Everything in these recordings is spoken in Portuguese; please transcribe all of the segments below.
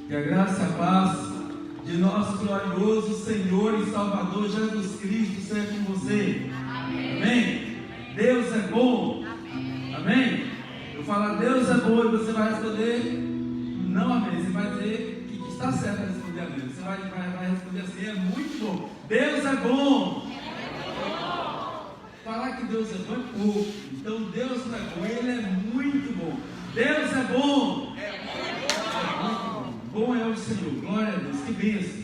Que a graça e a paz de nosso glorioso Senhor e Salvador Jesus Cristo seja com você. Amém. Amém. Deus é bom. Amém. Amém. Eu falo, Deus é bom, e você vai responder, não amém. Você vai dizer que está certo a responder amém. Você vai responder assim, é muito bom. Deus é bom. Falar que Deus é bom é pouco. Então Deus não é bom, Ele é muito bom. Deus é bom. Bom é o Senhor, glória a Deus, que bênção.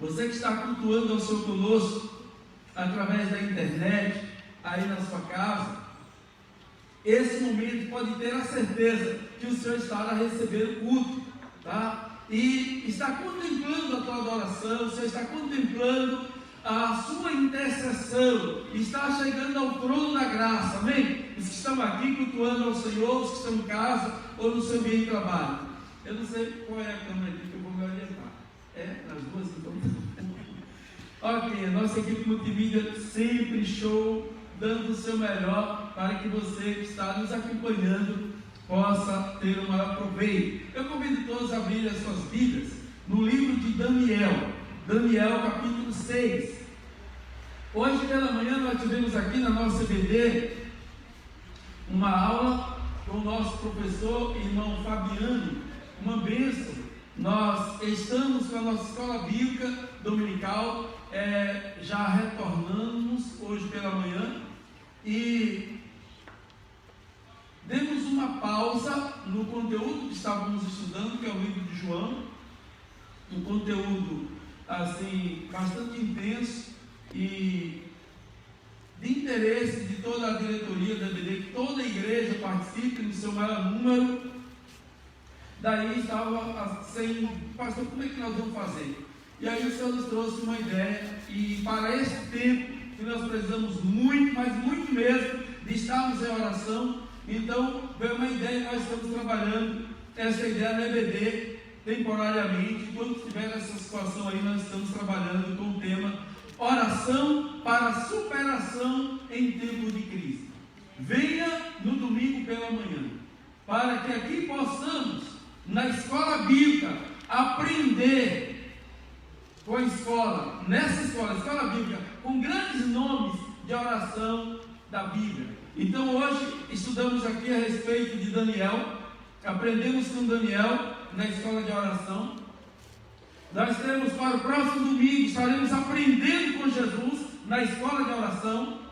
Você que está cultuando ao Senhor conosco, através da internet, aí na sua casa, esse momento pode ter a certeza que o Senhor estará recebendo o culto, tá? E está contemplando a tua adoração, o Senhor está contemplando a sua intercessão, está chegando ao trono da graça, amém? Os que estão aqui cultuando ao Senhor, os que estão em casa ou no seu meio de trabalho. Eu não sei qual é a câmera aqui que eu vou me orientar. Nas duas então. Ok, a nossa equipe multimídia sempre show, dando o seu melhor para que você que está nos acompanhando possa ter o maior proveito. Eu convido todos a abrirem as suas Bíblias no livro de Daniel capítulo 6. Hoje pela manhã nós tivemos aqui na nossa EBD uma aula com o nosso professor, irmão Fabiano. Uma bênção. Nós estamos com a nossa escola bíblica dominical, já retornamos hoje pela manhã e demos uma pausa no conteúdo que estávamos estudando, que é o livro de João, um conteúdo assim bastante intenso e de interesse de toda a diretoria da EBD, que toda a igreja participe no seu maior número. Daí estava assim, pastor, como é que nós vamos fazer? E aí o Senhor nos trouxe uma ideia, e para esse tempo que nós precisamos muito, mas muito mesmo, de estarmos em oração, então veio uma ideia e nós estamos trabalhando essa ideia na EBD temporariamente. Quando tiver essa situação aí, nós estamos trabalhando com o tema oração para superação em tempo de crise. Venha no domingo pela manhã, para que aqui possamos, na escola bíblica, aprender com a escola, escola bíblica, com grandes nomes de oração da Bíblia. Então hoje estudamos aqui a respeito de Daniel, aprendemos com Daniel na escola de oração. Nós temos para o próximo domingo, estaremos aprendendo com Jesus na escola de oração.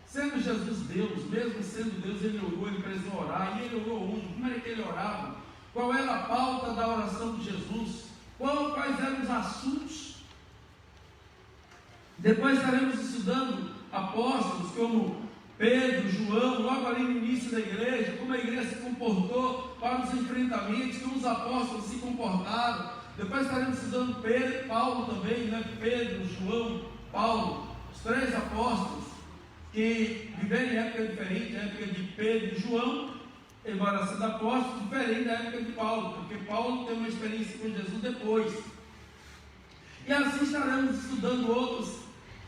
Sendo Jesus Deus, mesmo sendo Deus, Ele orou, Ele precisou orar, e Ele orou onde? Como era que Ele orava? Qual era a pauta da oração de Jesus? Quais eram os assuntos? Depois estaremos estudando apóstolos como Pedro, João, logo ali no início da igreja, como a igreja se comportou para os enfrentamentos, como os apóstolos se comportaram. Depois estaremos estudando Paulo também, né? Pedro, João, Paulo, os três apóstolos, que viveram em época diferente, a época de Pedro e João, embora sendo apóstolos, diferente da época de Paulo, porque Paulo tem uma experiência com Jesus depois. E assim estaremos estudando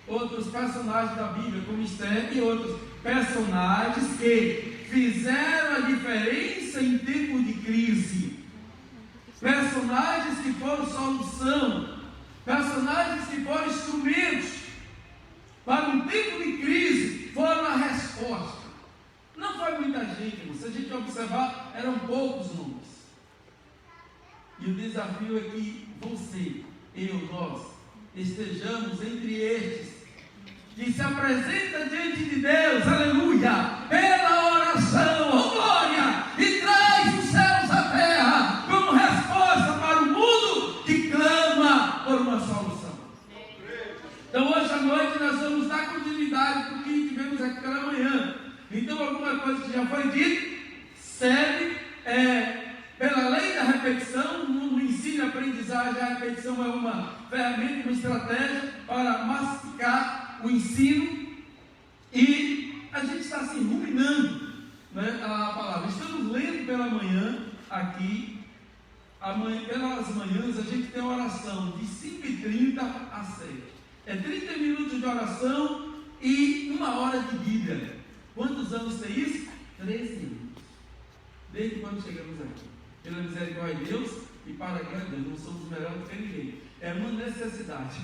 outros personagens da Bíblia, como Esther e outros personagens que fizeram a diferença em tempo de crise, personagens que foram solução, personagens que foram instrumentos para um tempo de crise, foram a resposta. Não foi muita gente, se a gente observar, eram poucos nomes. E o desafio é que você, nós, estejamos entre estes que se apresenta diante de Deus, aleluia, pela oração, oh glória, e traz os céus à terra como resposta para o mundo que clama por uma solução. Então hoje à noite nós vamos dar continuidade para o que tivemos aqui pela manhã. Então alguma coisa que já foi dita, segue pela lei da repetição. No ensino e aprendizagem, a repetição é uma ferramenta, uma estratégia para massificar o ensino. E a gente está assim ruminando, né, a palavra. Estamos lendo pela manhã aqui. Pelas manhãs a gente tem uma oração de 5h30 a 7. É 30 minutos de oração e 1 hora de Bíblia. Quantos anos tem isso? 13 anos. Desde quando chegamos aqui. pela misericórdia de Deus e para a glória de Deus. Não somos melhores do que ninguém. É uma necessidade.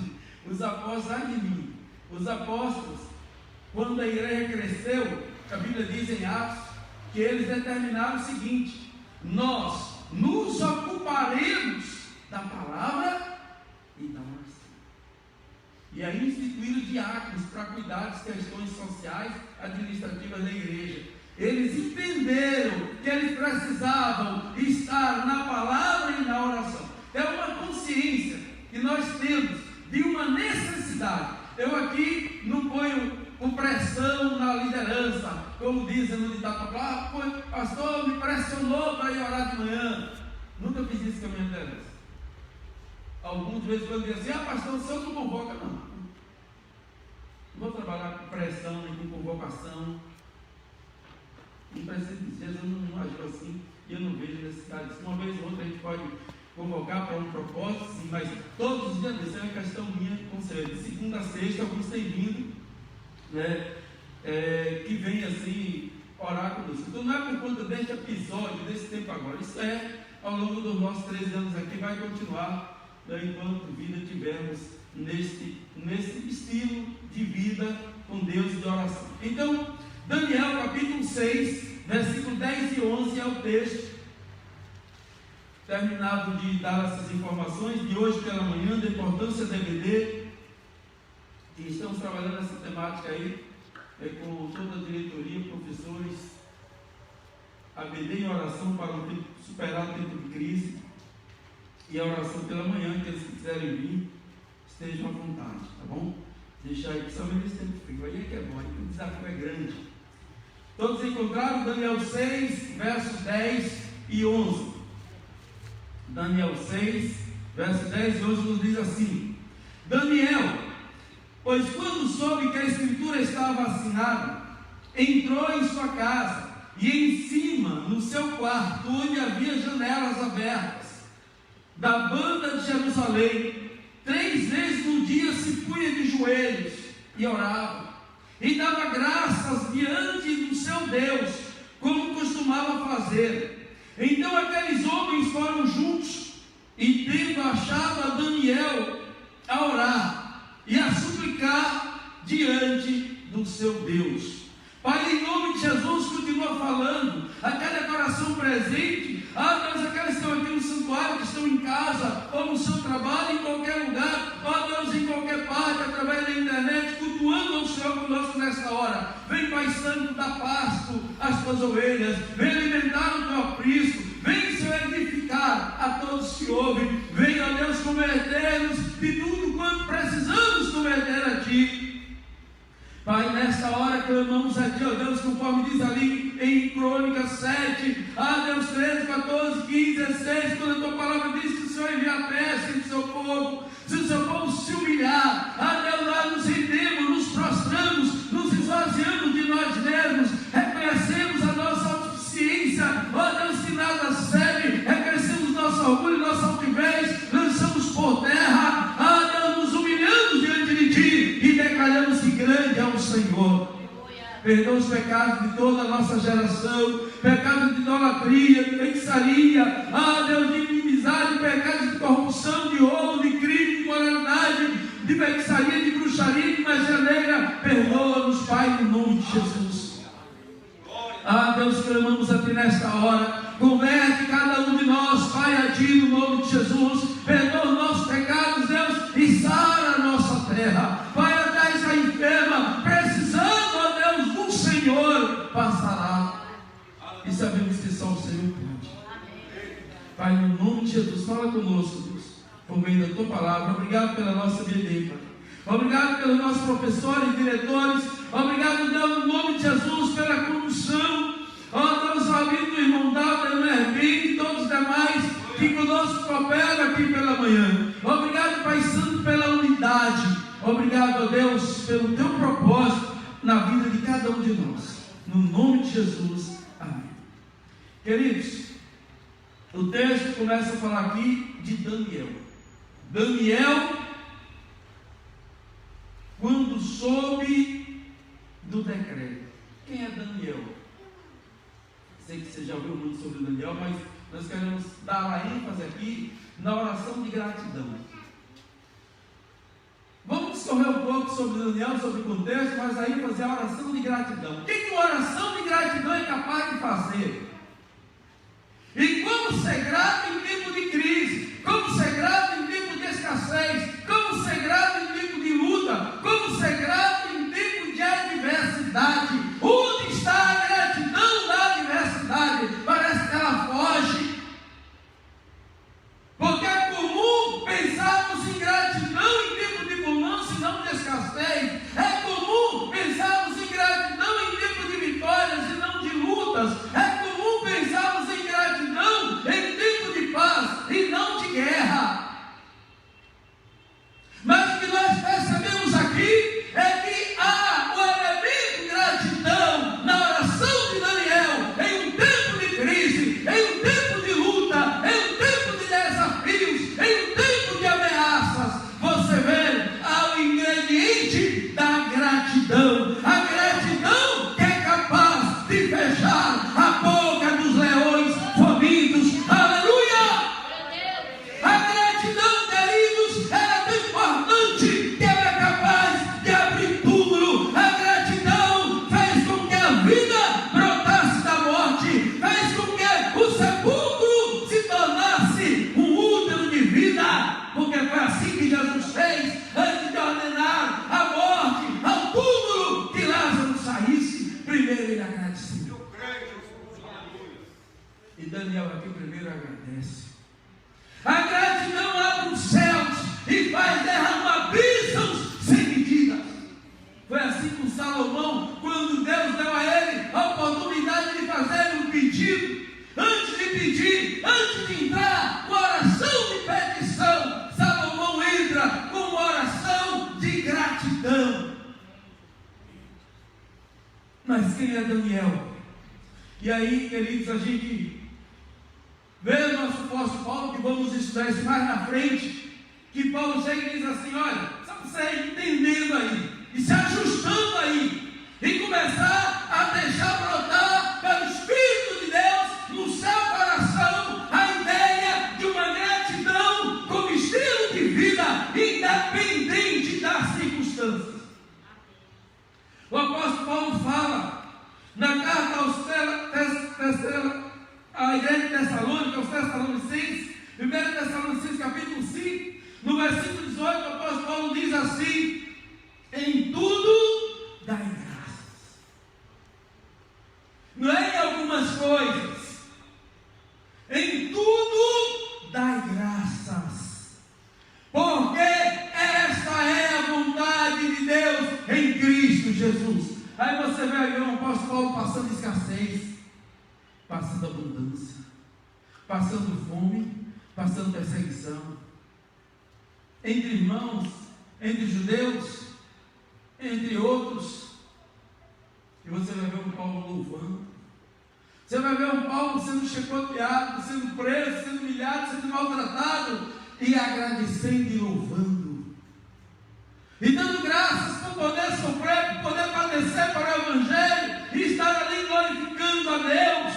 Os apóstolos, ai de mim, os apóstolos, quando a igreja cresceu, a Bíblia diz em Atos, que eles determinaram o seguinte: nós nos ocuparemos da palavra e da oração. E aí instituíram diáconos para cuidar das questões sociais, administrativas da igreja. Eles entenderam que eles precisavam estar na palavra e na oração. É uma consciência que nós temos de uma necessidade. Eu aqui não ponho com pressão na liderança, como dizem no ditado popular: pastor, me pressionou para ir orar de manhã. Nunca fiz isso com a minha liderança. Alguns de vez em quando dizem assim: pastor, o senhor não convoca, não. Não vou trabalhar com pressão nem com convocação. Não precisa dizer, eu não ajo assim e eu não vejo necessidade disso. Uma vez ou outra a gente pode convocar para um propósito, sim, mas todos os dias, isso é uma questão minha de conselho. De segunda a sexta, alguns têm vindo, né, que vem assim orar conosco. Então não é por conta deste episódio, desse tempo agora. Isso é ao longo dos nossos 13 anos aqui, vai continuar, né, enquanto vida tivermos nesse estilo de vida com Deus e de oração. Então, Daniel capítulo 6, versículo 10 e 11 é o texto. Terminado de dar essas informações de hoje pela manhã, da importância da EBD, e estamos trabalhando essa temática aí, com toda a diretoria, professores, ABD em oração para superar o tempo de crise, e a oração pela manhã, que eles quiserem vir, estejam à vontade, tá bom? Deixar aí, principalmente nesse tempo frio, aí é que é bom, aí que o desafio é grande. Todos encontraram Daniel 6, versos 10 e 11. Daniel 6, versos 10 e 11 nos diz assim: Daniel, pois quando soube que a escritura estava assinada, entrou em sua casa, e em cima, no seu quarto, onde havia janelas abertas, da banda de Jerusalém, 3 vezes no dia se punha de joelhos e orava, e dava graças diante do seu Deus, como costumava fazer. Então aqueles homens foram juntos, e tendo achado a Daniel a orar e a suplicar diante do seu Deus. Pai, em nome de Jesus, continua falando aquele coração presente, Deus, aqueles que estão aqui no santuário, que estão em casa, ou no seu trabalho, em qualquer lugar, Deus, em qualquer parte, através da internet, cultuando ao Senhor conosco nesta hora. Vem, Pai Santo, dar pasto às tuas ovelhas, vem alimentar o teu aprisco, vem, Senhor, edificar a todos que ouvem, vem, ó Deus, converter-nos de tudo quanto precisamos converter a Ti. Pai, nesta hora clamamos a Ti, ó Deus, conforme diz ali em Crônicas 7, Deus, 13, 14, 15, 16, quando a Tua palavra diz que o Senhor envia a peste do seu povo, se o seu povo se humilhar, Deus, nós nos rendemos, nos prostramos, nos esvaziamos de nós mesmos, reconhecemos a nossa autossuficiência, ó Deus, que nada serve, reconhecemos nosso orgulho, nossa altivez, lançamos por terra, Deus, nos humilhamos diante de Ti e declaramos que grande é o Senhor. Perdoa os pecados de toda a nossa geração, pecados de idolatria, de feitiçaria, Deus, de inimizade, pecados de corrupção, de roubo, de crime, de imoralidade, de feitiçaria, de bruxaria, de magia negra. Perdoa-nos, Pai, no nome de Jesus. Deus, clamamos a Ti nesta hora. Converte cada um de nós, Pai, a Ti, no nome de Jesus. Perdoa os nossos pecados, Deus, e sara a nossa terra. Pai, a terra está enferma, precisando, ó Deus, do Senhor, passará. E sabemos que só o Senhor pode. Pai, no nome de Jesus, fala conosco, Deus, por meio da Tua palavra. Obrigado pela nossa BD, Pai. Obrigado pelos nossos professores e diretores. Obrigado, Deus, no nome de Jesus, pela condução. Deus, a vida do irmão Dalton, do irmão Herbinho e todos os demais que conosco cooperam aqui pela manhã. Obrigado, Pai Santo, pela unidade. Obrigado, ó Deus, pelo Teu propósito na vida de cada um de nós. No nome de Jesus. Amém. Queridos, o texto começa a falar aqui de Daniel. Daniel, quando soube do decreto. Quem é Daniel? Sei que você já ouviu muito sobre Daniel, mas nós queremos dar a ênfase aqui na oração de gratidão. Vamos discorrer um pouco sobre Daniel, sobre o contexto, mas aí fazer a oração de gratidão. O que uma oração de gratidão é capaz de fazer? E como ser grato em tempo de crise, como ser grato em tempo de escassez, como ser grato em tempo de luta, como ser grato em tempo de adversidade. Onde está a gratidão da adversidade? Parece que ela foge. Porque é comum pensarmos em gratidão em tempo de bonança e não de escassez. É comum pensarmos em gratidão em tempo de vitórias e não de lutas. É comum pensarmos em gratidão em tempo de paz e não de guerra. Mas o que nós percebemos aqui é que há o elemento gratidão na oração de Daniel em um tempo de crise, em um tempo de luta, em um tempo de desafios, em um tempo de ameaças. Você vê, há o ingrediente da gratidão. A gratidão que é capaz de fechar a boca dos leões famintos. Aleluia! A gratidão, queridos, é tão importante que ela é capaz de abrir túmulo. A gratidão fez com que a vida brotasse da morte, fez com que o sepulcro se tornasse um útero de vida, porque foi assim que Jesus fez antes de ordenar a morte ao túmulo, que Lázaro saísse. Primeiro ele agradeceu. E Daniel aqui primeiro agradece. A gratidão abre os céus e faz derramar bênçãos sem medida. Foi assim com Salomão, quando Deus deu a ele a oportunidade de fazer um pedido. Antes de pedir, antes de entrar com oração de petição, Salomão entra com uma oração de gratidão. Mas quem é Daniel? E aí, queridos, a gente vê o nosso apóstolo Paulo, que vamos estudar isso mais na frente, que Paulo chega e diz assim: olha, só você entendendo aí, e se ajustando aí, e começar a deixar brotar pelo Espírito de Deus no seu coração a ideia de uma gratidão como estilo de vida, independente das circunstâncias. O apóstolo Paulo fala na carta à igreja de Tessalônica, aos Tessalonicenses, 1 Tessalonicenses capítulo 5, no versículo 18, o apóstolo Paulo diz assim: em tudo dai graças. Não é em algumas coisas, em tudo dai graças, porque esta é a vontade de Deus em Cristo Jesus. Aí você vê aí o apóstolo Paulo passando escassez, passando abundância, passando fome, passando perseguição, entre irmãos, entre judeus, entre outros. E você vai ver um Paulo louvando, você vai ver um Paulo sendo chicoteado, sendo preso, sendo humilhado, sendo maltratado, e agradecendo e louvando, e dando graças por poder sofrer, por poder padecer para o Evangelho, e estar ali glorificando a Deus,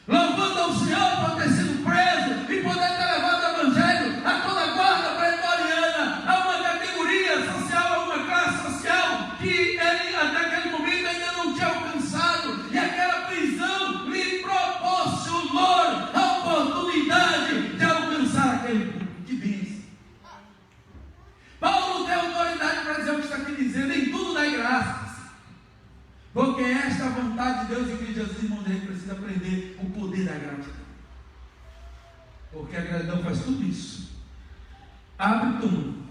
louvando ao Senhor por ter sido preso e poder ter levado o Evangelho a toda a guarda pretoriana, a uma categoria social, a uma classe social que ele até aquele momento ainda não tinha alcançado, e aquela prisão lhe proporcionou a oportunidade de alcançar aquele público. Que bênção! Paulo tem autoridade para dizer o que está aqui dizendo: em tudo dai graças, porque esta é a vontade de Deus em Cristo Jesus. Irmão, a gente precisa aprender o poder da gratidão, porque a gratidão faz tudo isso: abre túmulo,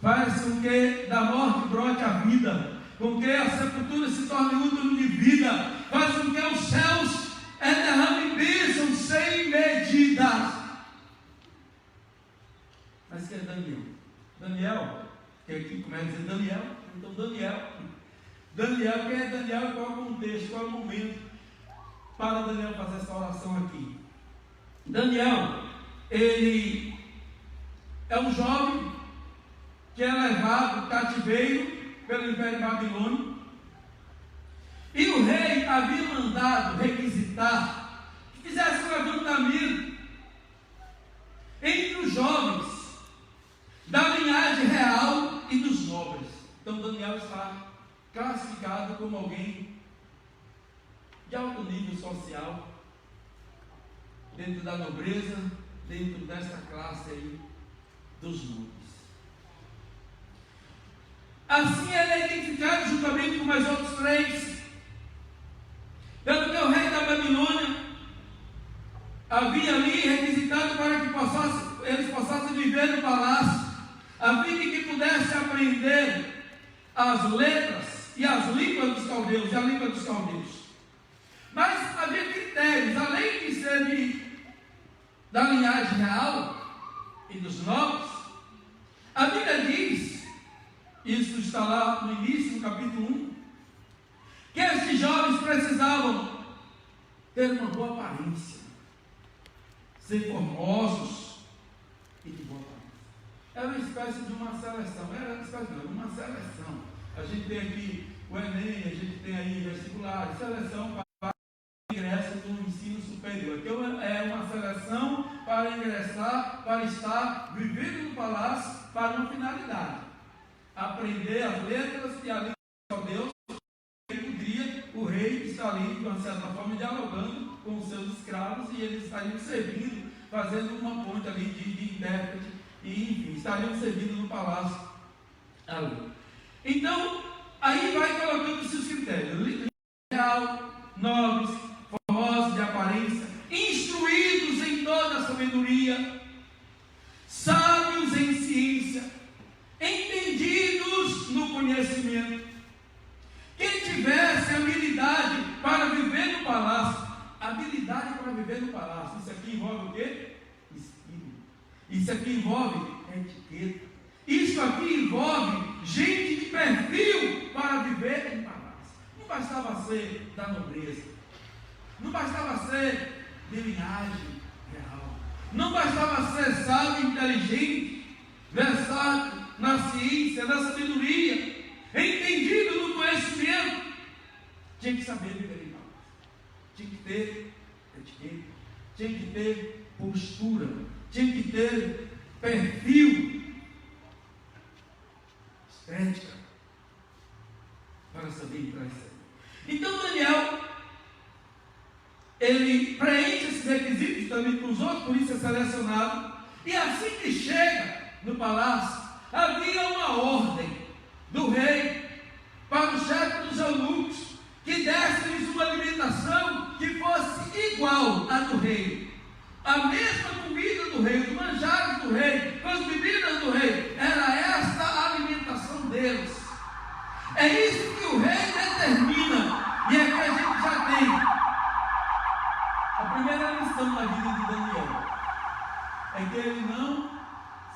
faz com que da morte brote a vida, com que a sepultura se torne útero de vida, faz com que os céus derramem bênçãos sem medida. Mas que é Daniel? Daniel, que aqui começa a dizer Daniel, então Daniel, quem é Daniel e qual é o contexto, qual é o momento para Daniel fazer essa oração aqui? Daniel, ele é um jovem que é levado cativeiro pelo Império Babilônico, e o rei havia mandado requisitar que fizesse um levantamento como alguém de alto nível social, dentro da nobreza, dentro dessa classe aí dos nobres. Assim ele é identificado juntamente com mais outros 3. Tanto que o rei da Babilônia havia ali requisitado para que eles passassem viver no palácio, a fim de que pudessem aprender as letras e as línguas dos caldeus, e a língua dos caldeus. Mas havia critérios, além de ser da linhagem real e dos nobres. A Bíblia diz, isso está lá no início, no capítulo 1, que esses jovens precisavam ter uma boa aparência, ser formosos e de boa aparência. Era uma espécie de uma seleção, uma seleção. A gente tem aqui o Enem, a gente tem aí vestibular, seleção para ingresso no ensino superior. Então é uma seleção para ingressar, para estar vivendo no palácio para uma finalidade: aprender as letras e a língua de Deus. O rei está ali, de uma certa forma, dialogando com os seus escravos, e eles estariam servindo, fazendo uma ponte ali de intérprete, e enfim, estariam servindo no palácio ali. Então, aí vai colocando os seus critérios: real, nobres, formosos de aparência, instruídos em toda a sabedoria, sábios em ciência, entendidos no conhecimento. Quem tivesse habilidade para viver no palácio, habilidade para viver no palácio, isso aqui envolve o quê? Espírito. Isso aqui envolve etiqueta. Isso aqui envolve gente de perfil para viver em palácio. Não bastava ser da nobreza, não bastava ser de linhagem real, não bastava ser sábio, inteligente, versado na ciência, na sabedoria, entendido no conhecimento. Tinha que saber viver em palácio, tinha que ter etiqueta, tinha que ter postura, tinha que ter perfil, estética, para saber entrar isso aí. Então Daniel, ele preenche esses requisitos também com os outros, por isso é selecionado. E assim que chega no palácio, havia uma ordem do rei para o chefe dos eunucos, que desse-lhes uma alimentação que fosse igual à do rei. A mesma comida do rei, os manjares do rei, as bebidas do rei, era esta a alimentação deles. É isso que o rei determina, e é que a gente já tem. A primeira lição na vida de Daniel é que ele não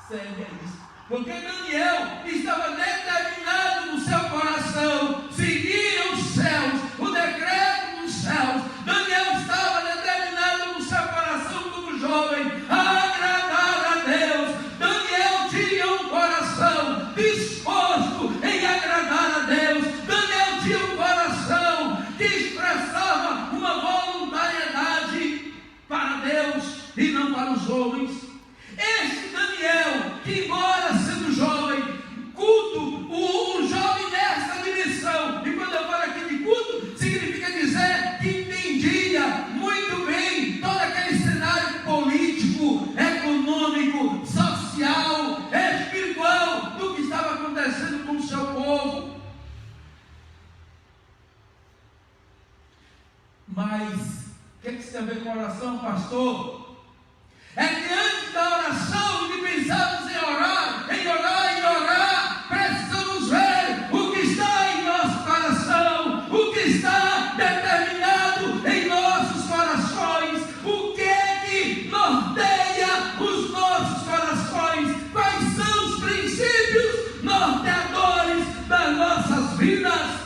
segue a isso, porque Daniel estava determinado no seu coração seguir os céus, o decreto dos céus. Daniel estava determinado no seu coração como jovem a agradar a Deus. Daniel tinha um coração disposto em agradar a Deus. Daniel tinha um coração que expressava uma voluntariedade para Deus e não para os homens. Este Daniel, que embora sendo jovem, culto, o jovem nessa dimensão, e quando eu falo aqui de culto, significa dizer que entendia muito bem todo aquele cenário político, econômico, social, espiritual, do que estava acontecendo com o seu povo. Mas, o que isso tem a ver com oração, pastor? É que antes da oração, de pensarmos em orar, precisamos ver o que está em nosso coração, o que está determinado em nossos corações, o que é que norteia os nossos corações, quais são os princípios norteadores das nossas vidas.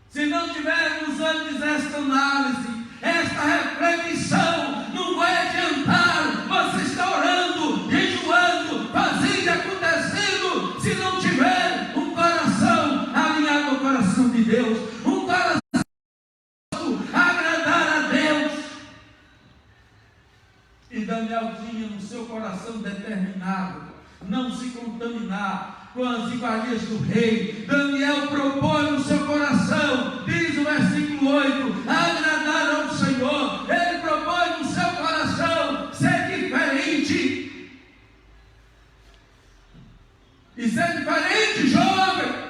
Se não tivermos antes esta análise, esta reflexão, não vai adiantar você estar orando, jejuando, fazendo e acontecendo, se não tiver um coração alinhado ao coração de Deus, um coração a agradar a Deus. E Daniel tinha no seu coração determinado não se contaminar, com as iguarias do rei. Daniel propõe no seu coração, diz o versículo 8, agradar ao Senhor. Ele propõe no seu coração ser diferente. E ser diferente, jovem,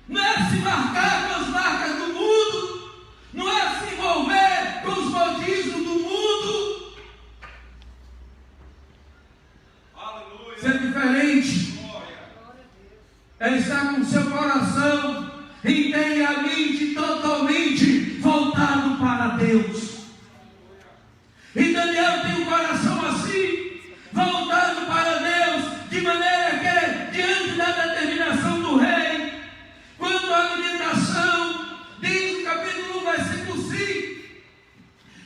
não é se marcar com as marcas do mundo, não é se envolver com os modismos do mundo. Aleluia. Ser diferente é estar com o seu coração inteiramente, totalmente voltado para Deus. E Daniel tem um coração assim, voltado para Deus, de maneira que, diante da determinação do rei, quando a alimentação, diz no capítulo 1, versículo 5,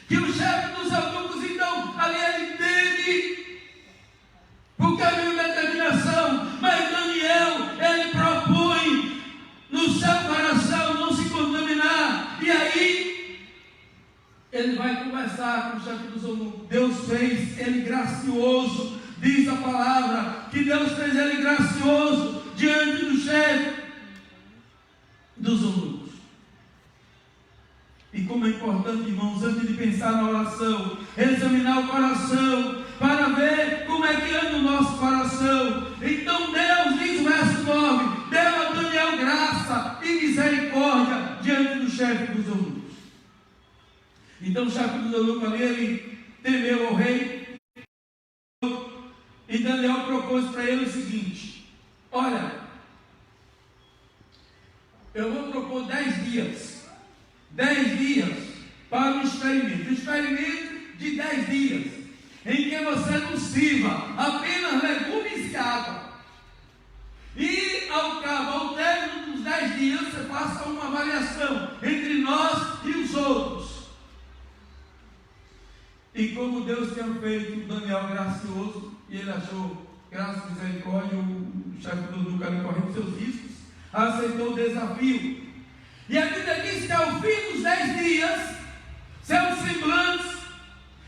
que o chefe dos eunucos, então, ali ele entende, porque havia uma determinação, mas Daniel, ele propõe no seu coração não se contaminar, e aí ele vai conversar com o chefe dos eunucos. Deus fez ele gracioso, diz a palavra, que Deus fez ele gracioso diante do chefe dos eunucos. E como é importante, irmãos, antes de pensar na oração, examinar o coração, para ver como é que anda o nosso coração. Então Deus, diz o verso 9, deu a Daniel graça e misericórdia diante do chefe dos eunucos. Então o chefe dos eunucos ali, ele temeu ao rei, e Daniel propôs para ele o seguinte: olha, eu vou propor 10 dias para um experimento de 10 dias, em que você não sirva apenas legumes e água, e ao término dos 10 dias você faça uma avaliação entre nós e os outros. E como Deus tinha feito Daniel gracioso, e ele achou graça e misericórdia, o chefe do eunuco ali correndo seus riscos, aceitou o desafio. E a Bíblia diz que ao fim dos 10 dias, seus semblantes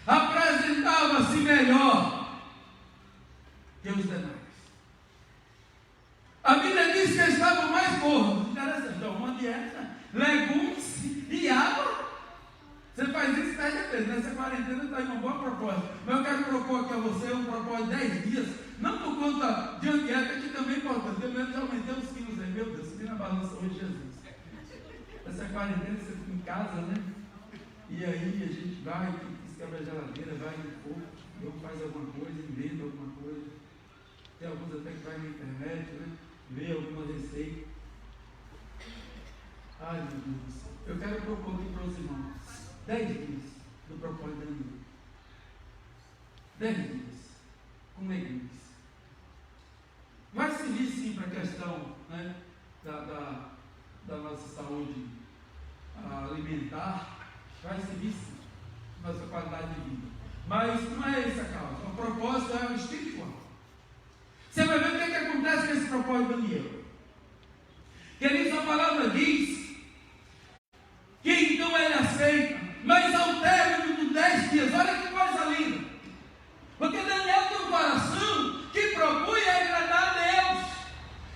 apresentava-se melhor que os demais. A Bíblia diz que eles estavam mais gordos. Interessante, então, uma dieta, legumes e água. Você faz isso 10 vezes, nessa quarentena está aí uma boa proposta. Mas eu quero propor aqui a você um propósito de 10 dias, não por conta de uma dieta que também é importante. Eu mesmo já aumentei uns quilos aí, meu Deus, subi na balança hoje, Jesus. Essa quarentena você fica em casa, né? E aí a gente vai, quebra a geladeira, vai no fogo, ou faz alguma coisa, inventa alguma coisa. Tem alguns até que vai na internet, né? Vê alguma receita. Ai, meu Deus do céu. Eu quero propor aqui para os irmãos 10 dias do propósito da minha. 10 dias com legumes. Vai servir sim para a questão, né, da nossa saúde alimentar, vai servir sim, nossa qualidade de vida. Mas não é essa a causa. O propósito é o espiritual. Você vai ver o que acontece com esse propósito de Daniel. Queridos, a palavra diz que então ele aceita, mas ao término dos 10 dias, olha que coisa linda, porque Daniel tem um coração que propõe agradar a Deus.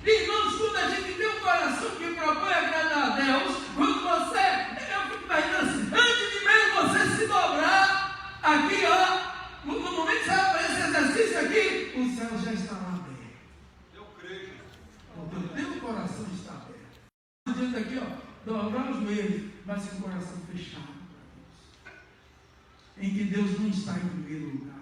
Irmãos, quando a gente tem um coração que propõe agradar a Deus, quando você, eu fico imaginando assim, antes de mesmo você se dobrar, aqui ó, no momento que você vai fazer esse exercício aqui, o céu já está lá aberto. Eu creio. O teu coração está aberto. Adianta aqui ó, dobrar os joelhos, mas com o coração fechado para Deus, em que Deus não está em primeiro lugar,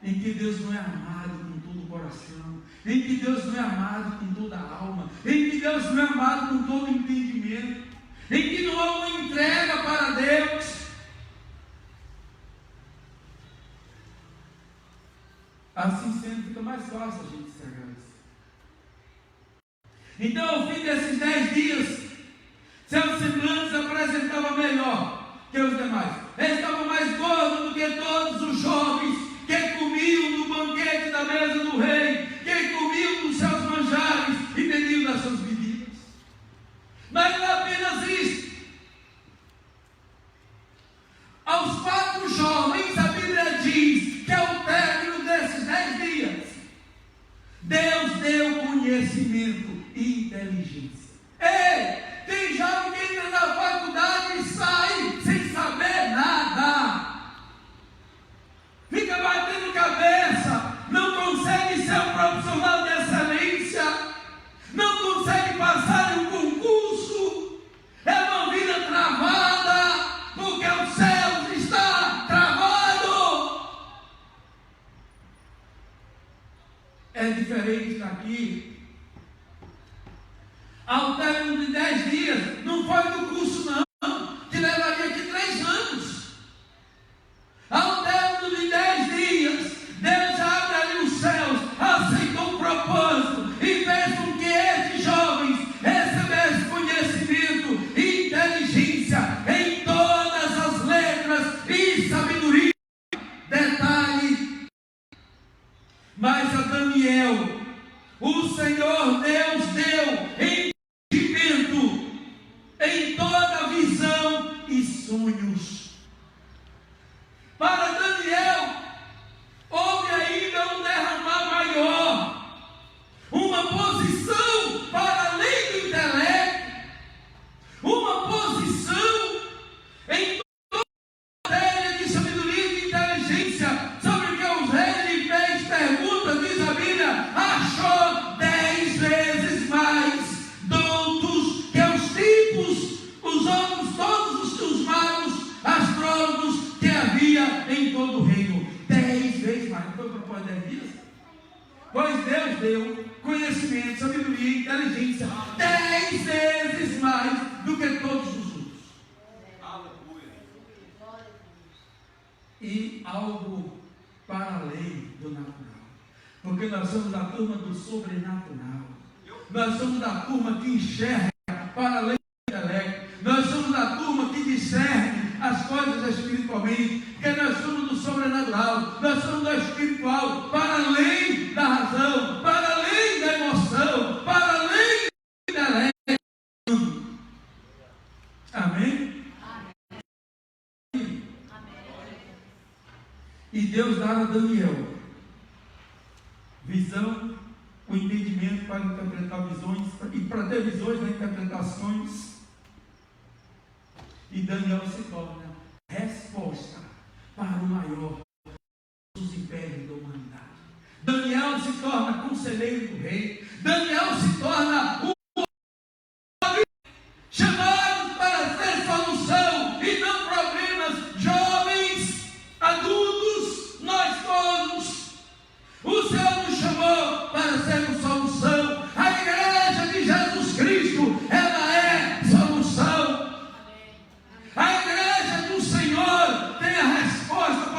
em que Deus não é amado com todo o coração, em que Deus não é amado com toda a alma, em que Deus não é amado com todo o entendimento, em que não há uma entrega para Deus. Assim sendo, fica mais fácil a gente se agradecer. Então, ao fim desses 10 dias, seus semblantes apresentavam melhor que os demais. Eles estavam mais gordos do que todos os jovens que comiam no banquete da mesa do rei, que comiam dos seus manjares e bebiam das suas bebidas. Mas não é apenas isso. Aos 4 jovens, a Bíblia diz que ao término desses 10 dias, conhecimento e inteligência. Ei, tem jovem que entra na faculdade e sai sem saber nada. Fica batendo cabeça, não consegue ser um profissional de excelência, não consegue passar em um concurso, é uma vida travada, porque o céu está travado. É diferente daqui. Ao término de 10 dias, não foi do curso não, que levaria aqui 3 anos. Ao término de 10 dias, Deus abre ali os céus, aceitou o propósito e fez com que esses jovens recebessem conhecimento e inteligência em todas as letras e sabedoria. Detalhe, mas a Daniel, o Senhor Deus deu entendimento em toda visão e sonhos. Para Daniel, houve ainda um derramar maior, uma posição para além do intelecto, uma posição em toda a matéria de sabedoria e de inteligência, sobre o que os reis lhe fez perguntas, diz a Bíblia, achou 10 vezes mais doutos que os tipos, os homens, todos os magos, astrólogos que havia em todo o reino. 10 vezes mais. Não foi propósito 10 dias? Pois Deus deu conhecimento, sabedoria e inteligência 10 vezes mais do que todos os outros. E algo para além do natural, porque nós somos da turma do sobrenatural, nós somos da turma que enxerga para além do intelecto, nós somos da turma que discerne as coisas espiritualmente, porque nós somos do sobrenatural, nós somos do espiritual, para além da razão, para além da emoção, para além do intelecto. Amém? E Deus dá a Daniel visão, o entendimento para interpretar visões, e para ter visões nas interpretações. E Daniel se torna resposta para o maior dos impérios da humanidade. Daniel se torna conselheiro do rei. Daniel se torna o chamado para ter solução e não problemas. Jovens, adultos, nós todos, o Senhor nos chamou para sermos solução. A igreja de Jesus Cristo, ela é solução. A igreja do Senhor tem a resposta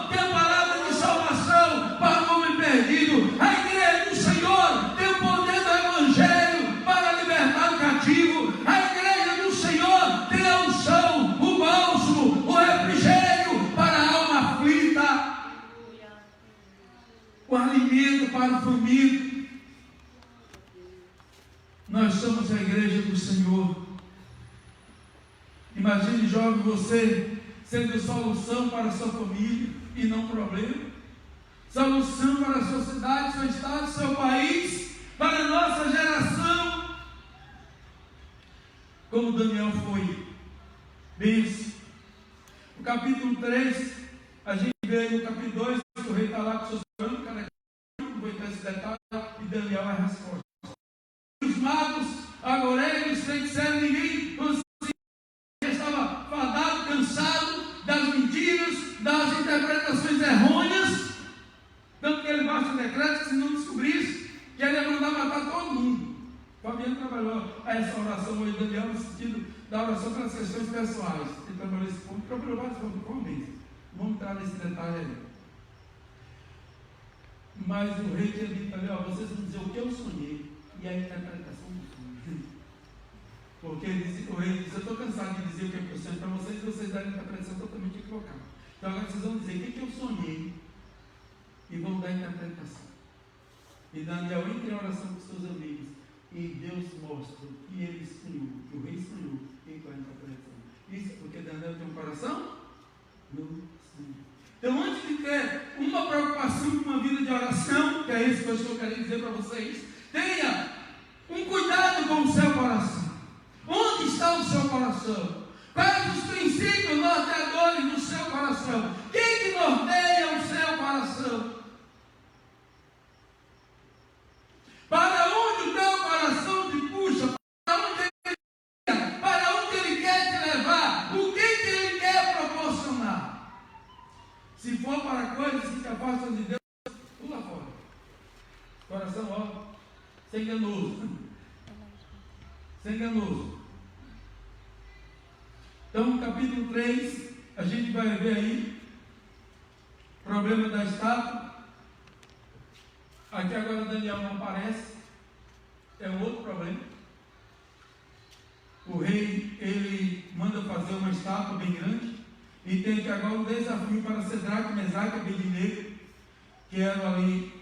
tem a palavra de salvação para o homem perdido. A igreja do Senhor tem o poder do Evangelho para libertar o cativo. A igreja do Senhor tem a unção, o bálsamo, o refrigério para a alma aflita, o alimento para o faminto. Nós somos a igreja do Senhor. Imagine, jovem, você sendo solução para a sua família e não problema. Solução para a sua cidade, seu estado, seu país, para a nossa geração. Como Daniel foi. Bênção. No capítulo 3, a gente vê no capítulo 2, o rei está lá com seus planos, não vou entrar nesse detalhe, e Daniel é a resposta. Os magos, agoreiros, feiticeiros, ninguém estava fadado, cansado das mentiras, das interpretações errôneas, tanto que ele baixa o decreto que se não descobrisse, que ele ia mandar matar todo mundo. Fabiano trabalhou essa oração hoje, Daniel, no sentido da oração para as questões pessoais. Ele trabalhou esse ponto, trabalhou vários pontos, como mesmo. Vamos entrar nesse detalhe aí. Mas o rei tinha dito ali, vocês vão dizer o que eu sonhei e a interpretação do sonho. Porque o rei disse, eu estou cansado de dizer o que eu sonhei para vocês, e vocês deram a interpretação totalmente equivocada. Então agora vocês vão dizer o que eu sonhei e vão dar a interpretação. E Daniel entra em oração com seus amigos, e Deus mostra que ele sonhou, que o rei sonhou, e qual a interpretação. Isso porque Daniel tem um coração no sonho. Então, antes de ter uma preocupação com uma vida de oração, que é esse que eu estou querendo dizer para vocês. Tenha um cuidado com o seu coração. Onde está o seu coração? Quais os princípios norteadores do seu coração? Quem que norteia o seu coração? Para onde o teu coração te puxa? Para onde ele quer te levar? O que ele quer proporcionar? Se for para coisas que te afastam de Deus, pula fora. Coração, ó, sem enganoso. Sem enganoso. Então, no capítulo 3, a gente vai ver aí problema da estátua. Aqui agora Daniel não aparece. É um outro problema. O rei, ele manda fazer uma estátua bem grande. E tem aqui agora um desafio para Sedraque, Mesaque e Abednego, que eram ali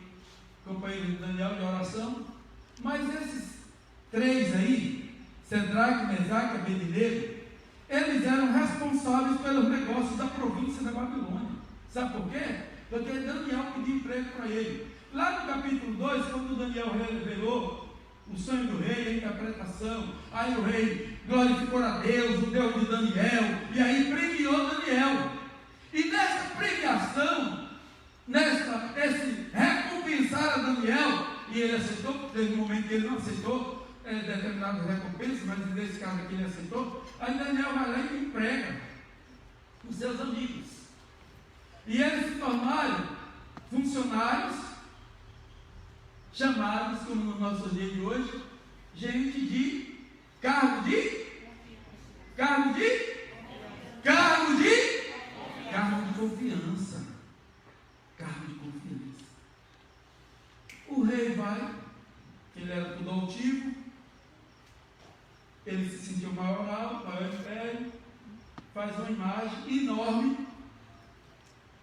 companheiros de Daniel de oração. Mas esses três aí, Sedraque, Mesaque e Abednego, eles eram responsáveis pelos negócios da província da Babilônia. Sabe por quê? Porque Daniel pediu emprego para ele. Lá no capítulo 2, quando Daniel revelou o sonho do rei, a interpretação, aí o rei glorificou a Deus, o Deus de Daniel, e aí premiou Daniel. E nessa premiação, esse recompensar a Daniel, e ele aceitou, teve um momento que ele não aceitou determinadas recompensas, mas nesse caso aqui ele aceitou. Aí Daniel vai lá e emprega os seus amigos, e eles se tornaram funcionários chamados, como no nosso dia de hoje, gente de cargo de confiança. Cargo de confiança. O rei vai, ele era tudo altivo, ele se sentiu maior império, faz uma imagem enorme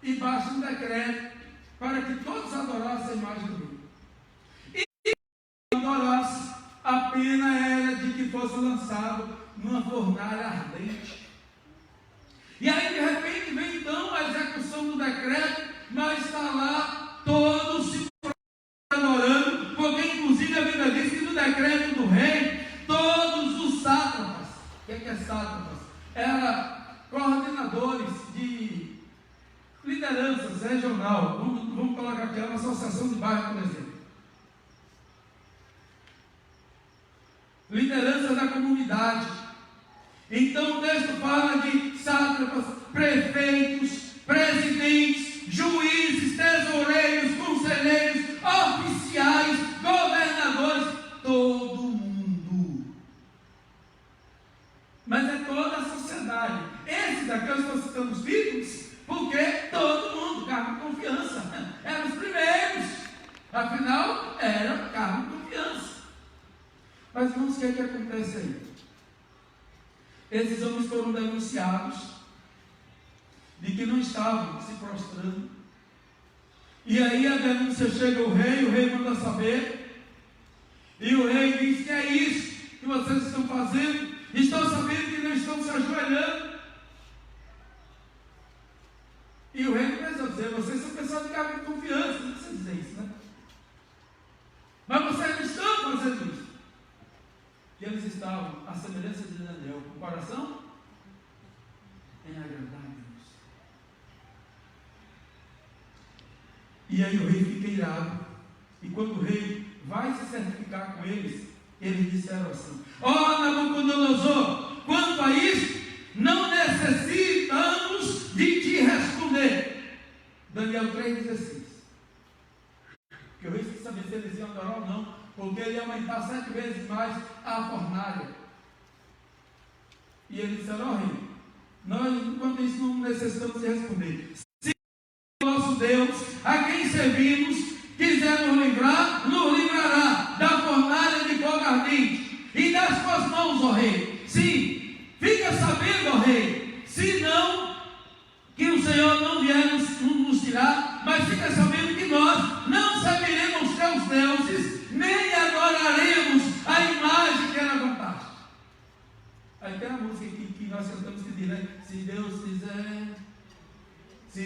e baixa um decreto para que todos adorassem a imagem do rei. E adorasse, a pena era de que fosse lançado numa fornalha ardente. E aí de repente vem então a execução do decreto, mas está lá todos se adorando, porque inclusive a Bíblia diz que no decreto do rei, todos os sátrapas, o que é sátrapas? Era coordenadores de lideranças regional, vamos colocar aqui, uma associação de bairro, por exemplo. Lideranças da comunidade. Então o texto fala de sátrapas, prefeitos, presidentes, juízes, tesoureiros, conselheiros, oficiais, governadores, todo mundo. Mas é toda a sociedade. Esse daqui eu estou citando os títulos, porque todo mundo, cargo de confiança, eram os primeiros. Afinal, era cargo de confiança. Mas irmãos, o que é que acontece aí? Esses homens foram denunciados de que não estavam se prostrando. E aí a denúncia chega ao rei, o rei manda saber. E o rei diz: que é isso que vocês estão fazendo? Estão sabendo que não estão se ajoelhando. E o rei começa a dizer: vocês são pessoas de cargo de confiança. Não precisa dizer isso, né? Mas vocês não estão fazendo isso. Que eles estavam à semelhança de Daniel, com o coração em agradar a Deus. E aí o rei fica irado. E quando o rei vai se certificar com eles, eles disseram assim: ó Nabucodonosor, quanto a isso, não necessitamos de te responder. Daniel 3,16. Porque o rei quis saber se eles iam adorar ou não, porque ele ia aumentar 7 vezes mais a fornalha. E ele disse: ó rei, nós enquanto isso não necessitamos de responder. Se o nosso Deus, a quem servimos, quiser nos livrar, nos livrará da fornalha de fogo ardente e das tuas mãos, ó rei. Sim, fica sabendo, ó rei, se não, que o Senhor não vier nos tirar, mas fica sabendo que nós não serviremos teus deuses, nem adoraremos a imagem que era fantástica. Aí tem a música que nós cantamos que diz, né? Se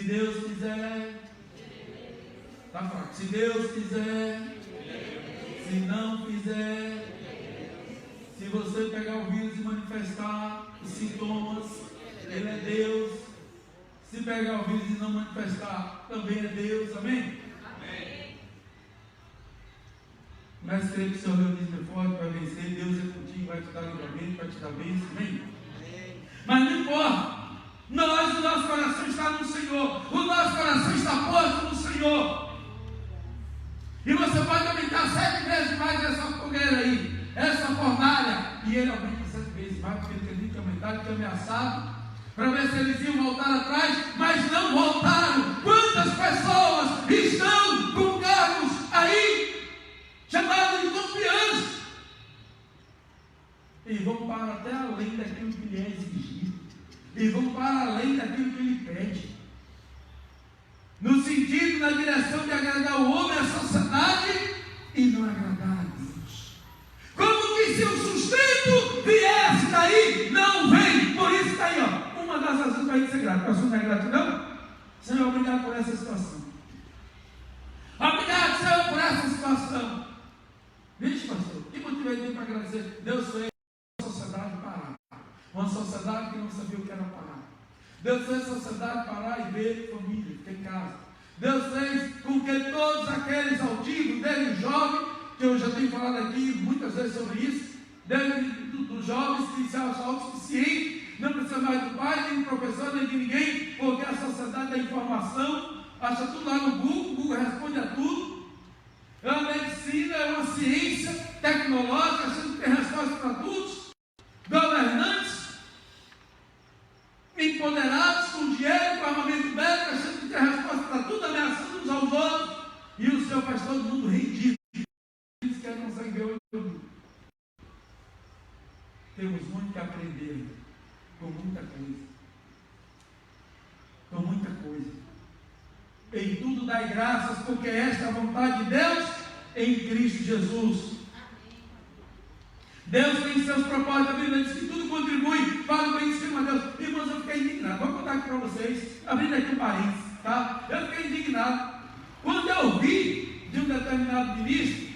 Deus quiser, Está fraco. Se Deus quiser, se não fizer, se você pegar o vírus e manifestar os sintomas, Ele é Deus. Se pegar o vírus e não manifestar, também é Deus. Amém? Amém. Mas creio que o seu organismo é forte, vai vencer. Deus é contigo, vai te dar livramento, vai te dar bênção. Amém? Mas não importa. O nosso coração está no Senhor. O nosso coração está posto no Senhor. E você pode aumentar 7 vezes mais essa fogueira aí, essa fornalha. E ele aumenta 7 vezes mais, porque ele tem muito aumentado, ele tem ameaçado, para ver se eles iam voltar atrás, mas não voltaram. Quantas pessoas estão com carros aí, chamados de confiança, e vão para até além daquilo que lhe é exigido, e vão para além daquilo que ele pede, no sentido, na direção de agradar o homem, a sociedade, e não agradar a Deus. Como que se o sustento viesse daí, não vem. Por isso está aí, ó, uma das razões para a gente ser grato. Pastor, não é gratidão? Senhor, obrigado por essa situação. Obrigado, Senhor, por essa situação. Vixe, pastor, que motivo ele tem para agradecer? Deus fez a sociedade parar. Uma sociedade que não sabia o que era parar. Deus fez a sociedade parar e ver família, ter casa. Deus fez com que todos aqueles altivos, desde o jovem, que eu já tenho falado aqui muitas vezes sobre isso, desde dos jovens que se acham autossuficientes, não precisa mais do pai, nem do professor, nem de ninguém, porque a sociedade da informação acha tudo lá no Google, o Google responde a tudo. A medicina é uma ciência tecnológica, achando que tem resposta para todos. Governantes empoderados com dinheiro, com armamento bélico, achando que tem resposta para tudo, ameaçando uns aos outros. E o Senhor faz todo mundo rendido. Eles que não conseguem ver o olho. Temos muito que aprender com muita coisa. Com muita coisa. Em tudo dai graças, porque esta é a vontade de Deus em Cristo Jesus. Deus tem seus propósitos. A Bíblia diz que tudo contribui para o bem de cima de Deus. Irmãos, eu fiquei indignado. Vou contar aqui para vocês, abrindo aqui um parênteses, tá? Eu fiquei indignado quando eu vi de um determinado ministro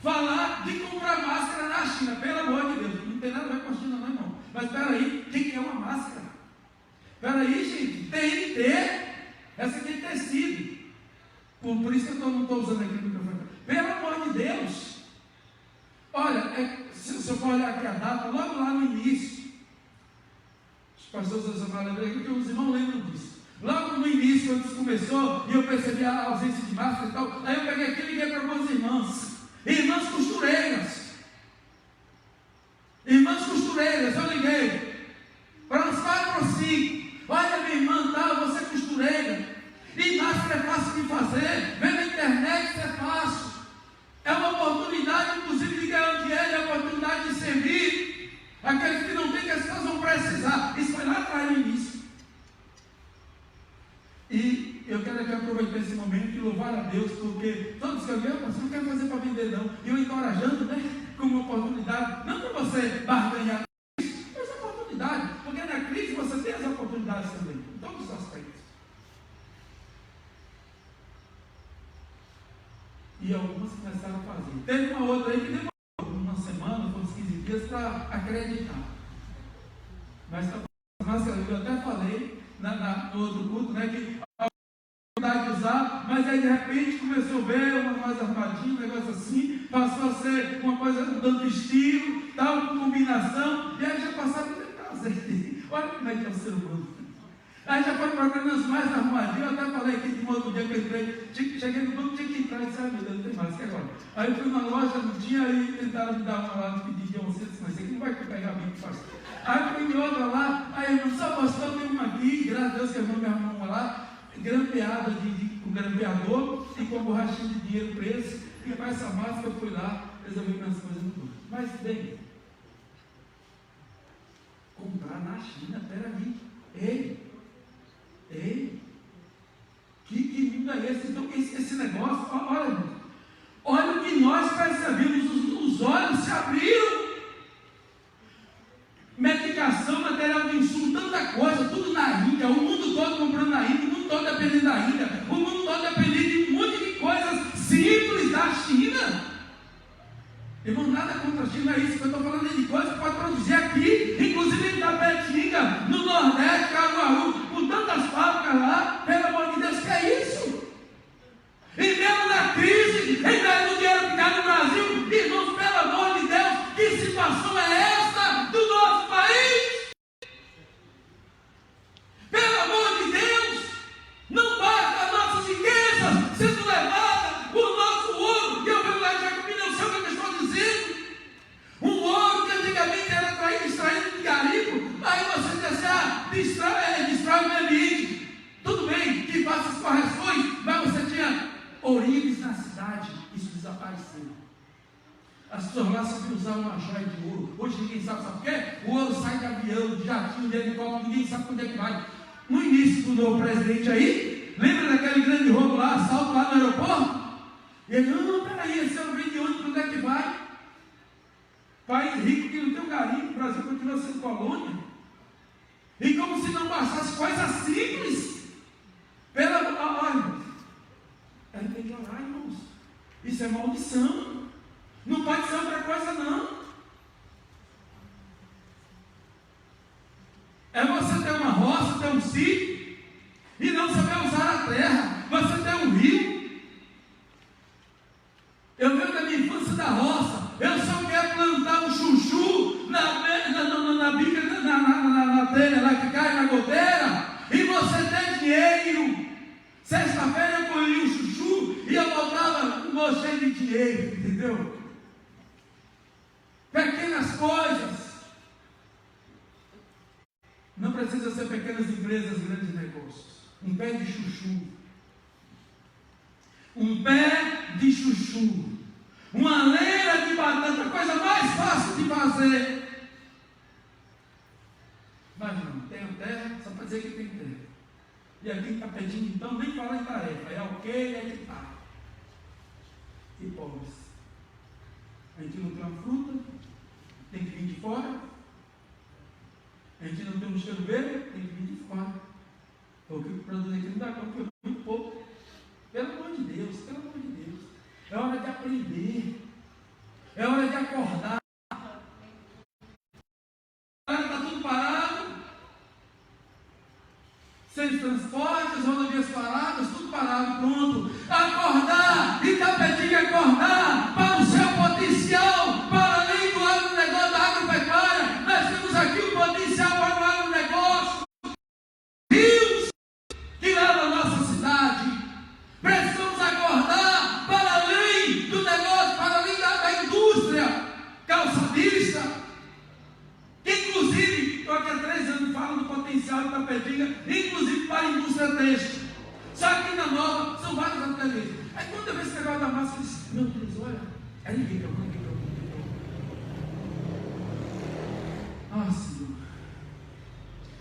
falar de comprar máscara na China. Pelo amor de Deus, não tem nada a ver com a China, não, irmão. Mas peraí, o que é uma máscara? Peraí, gente, TNT, essa aqui é tecido. Por isso que eu não estou usando aqui o microfone. Pelo amor de Deus. Olha, se eu for olhar aqui a data, logo lá no início, os pastores da semana lembrei que os irmãos lembram disso. Logo no início, quando isso começou, e eu percebi a ausência de máscara e tal, aí eu peguei aqui e liguei para algumas irmãs costureiras. Irmãs costureiras, eu liguei para os patrocínios. Olha, minha irmã, tal, você é costureira, e máscara é fácil de fazer, vem na internet, isso é fácil. É uma oportunidade, inclusive, de ganhar dinheiro, é uma oportunidade de servir aqueles que não têm, que as pessoas vão precisar. Isso foi lá atrás no início. E eu quero aqui aproveitar esse momento e louvar a Deus, porque todos que eu vejo, você não quer fazer para vender, não. E eu encorajando, né, como oportunidade, não para você barganhar, mas oportunidade, porque na crise você tem as oportunidades também, em todos os aspectos. E algumas começaram a fazer. Teve uma outra aí que demorou uma semana, foi uns 15 dias para acreditar. Mas eu até falei no outro culto, né, que a oportunidade de usar, mas aí de repente começou a ver uma mais armadinha, um negócio assim, passou a ser uma coisa dando estilo, tal, combinação, e aí já passaram a ter prazer. Olha como é que é o ser humano. Aí já foi procurando as mais arrumadinhas. Eu até falei aqui de um outro dia que eu entrei, cheguei no banco, tinha que entrar e disse, meu Deus, não tem mais, que agora? Aí eu fui na loja, não tinha, aí tentaram me dar uma lá, pedir de você, disse, mas isso aqui não vai pegar bem, pastor. Aí eu fui em outra lá, aí eu não só pastor, tem uma aqui, graças a Deus que a irmã me arrumou uma lá, grampeada com grampeador e com a borrachinha de dinheiro preso, e com essa máscara eu fui lá, resolvi minhas coisas no banco. Mas bem, comprar na China, peraí, ei, que mundo é esse? Então, esse negócio, olha o que nós percebemos, os olhos se abriram. Medicação, material de insumo, tanta coisa, tudo na Índia, o mundo todo comprando na Índia, o mundo todo dependendo da Índia, o mundo todo dependendo de um monte de patrocínio, não é isso que eu estou falando de coisa que pode produzir aqui, inclusive em Tapetinga, no Nordeste, Caruaru, com tantas fábricas lá, pelo amor de Deus, que é isso? E mesmo na crise, em vez do dinheiro ficar no Brasil, irmãos, pelo amor de Deus, que situação é essa do nosso país? Pelo amor de Deus, não basta as nossas riquezas sendo levadas, o nosso ouro, e eu vou lá, Jacobina, eu sei o que eu estou dizendo. Um ouro que antigamente era extraído de garimpo, aí você diz assim, destrói o ambiente. Tudo bem, que faça as correções, mas você tinha ourives na cidade, isso desapareceu. As pessoas lá sabiam usar uma joia de ouro. Hoje ninguém sabe por quê? O ouro sai de avião, de jatinho, de helicóptero, ninguém sabe onde é que vai. No início do novo presidente aí, lembra daquele grande roubo lá, assalto lá no aeroporto? E ele, não, peraí, esse ano vem de onde, para onde é que vai? País rico que não tem um garimpo, o Brasil continua sendo colônia. E como se não bastasse coisas simples. Olha, a gente tem que orar, irmãos. Isso é maldição. Não pode ser outra coisa, não. É você ter uma roça, ter um sítio, e não saber usar a terra. Você ter um rio. Eu venho da minha infância da roça. Eu só quero plantar um chuchu na telha lá que cai na goteira. E você tem dinheiro. Sexta-feira eu colhi um chuchu e eu voltava com um cheio de dinheiro. Entendeu? Pequenas coisas. Não precisa ser pequenas empresas, grandes negócios. Um pé de chuchu. Um pé de chuchu. Uma leira de batata, a coisa mais fácil de fazer. Mas não, tem a terra, só para dizer que tem terra. E aqui está pedindo, então, nem fala em tarefa. É ok, é que está. E pobres. A gente não tem uma fruta, tem que vir de fora. A gente não tem um cheiro verde, tem que vir de fora. Porque o que produz aqui não dá conta, porque é muito pouco. Pelo amor de Deus, pelo amor de Deus. É hora de aprender. É hora de acordar. Está tudo parado. Sem transportes, rodovias paradas, tudo parado, pronto. Acordar, e Tapetinga acordar para o seu potencial, para além do agronegócio da agropecuária. Nós temos aqui o potencial para o agronegócio. Rios que levam a nossa cidade. Precisamos acordar para além do negócio, para além da indústria calçadista, que inclusive, estou aqui há 3 anos falando do potencial de Tapetinga, inclusive para a indústria têxtil. Só que na nova são vários ateliês. Aí quando eu vejo esse negócio da massa, eu disse, meu Deus, olha, aí ninguém preocupa. Ah, Senhor.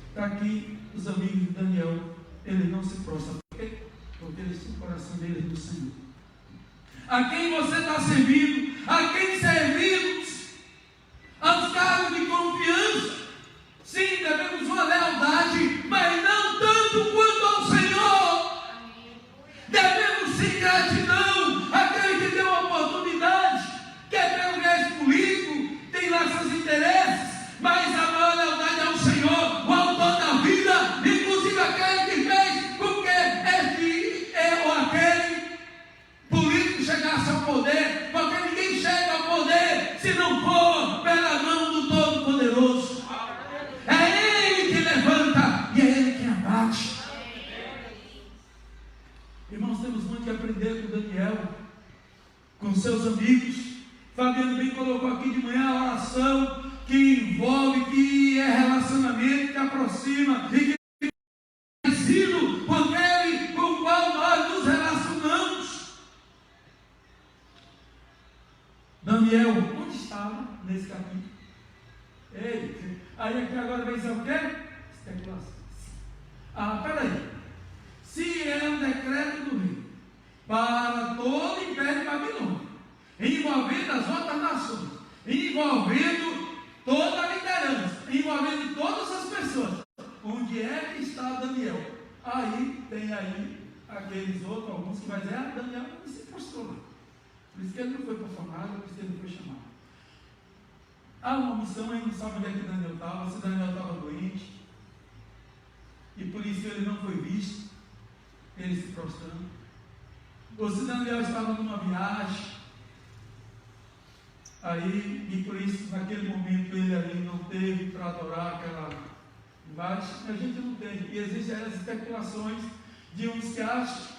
Está aqui os amigos de Daniel, eles não se prostram. Por quê? Porque eles têm o coração deles no Senhor. A quem você está servindo? A quem servimos? Aos cargos de confiança. Sim, devemos uma lealdade, mas não tanto quanto ao Senhor. Devemos sim gratidão àquele que deu a oportunidade, que é pelo viés político, tem lá seus interesses, mas a maior lealdade é ao Senhor, o autor da vida, inclusive aquele que fez com que este ou aquele político chegasse ao poder, porque ninguém chega ao poder se não for pela mão do Todo-Poderoso. É Ele que levanta e é Ele que abate. Irmãos, temos muito que aprender com Daniel, com seus amigos. Fabiano bem colocou aqui de manhã a oração que envolve, que é relacionamento, que aproxima e que é parecido com aquele com o qual nós nos relacionamos. Daniel, onde estava nesse capítulo? Ei, aí aqui agora vem saber o quê? Especulação. Peraí. Se é um decreto do rei para todo o império de Babilônia, envolvendo as outras nações, envolvendo toda a liderança, envolvendo todas as pessoas, onde é que está Daniel? Aí tem aí aqueles outros, alguns que vai dizer, Daniel não se prostrou lá. Por isso que ele não foi profanado, por isso que ele não foi chamado. Há uma missão, aí não sabe onde é que Daniel estava, se Daniel estava doente, e por isso ele não foi visto, ele se prostrando. Ou se Daniel estava numa viagem, aí, e por isso naquele momento ele ali não teve para adorar aquela imagem, a gente não tem. E existem as especulações de uns que acham,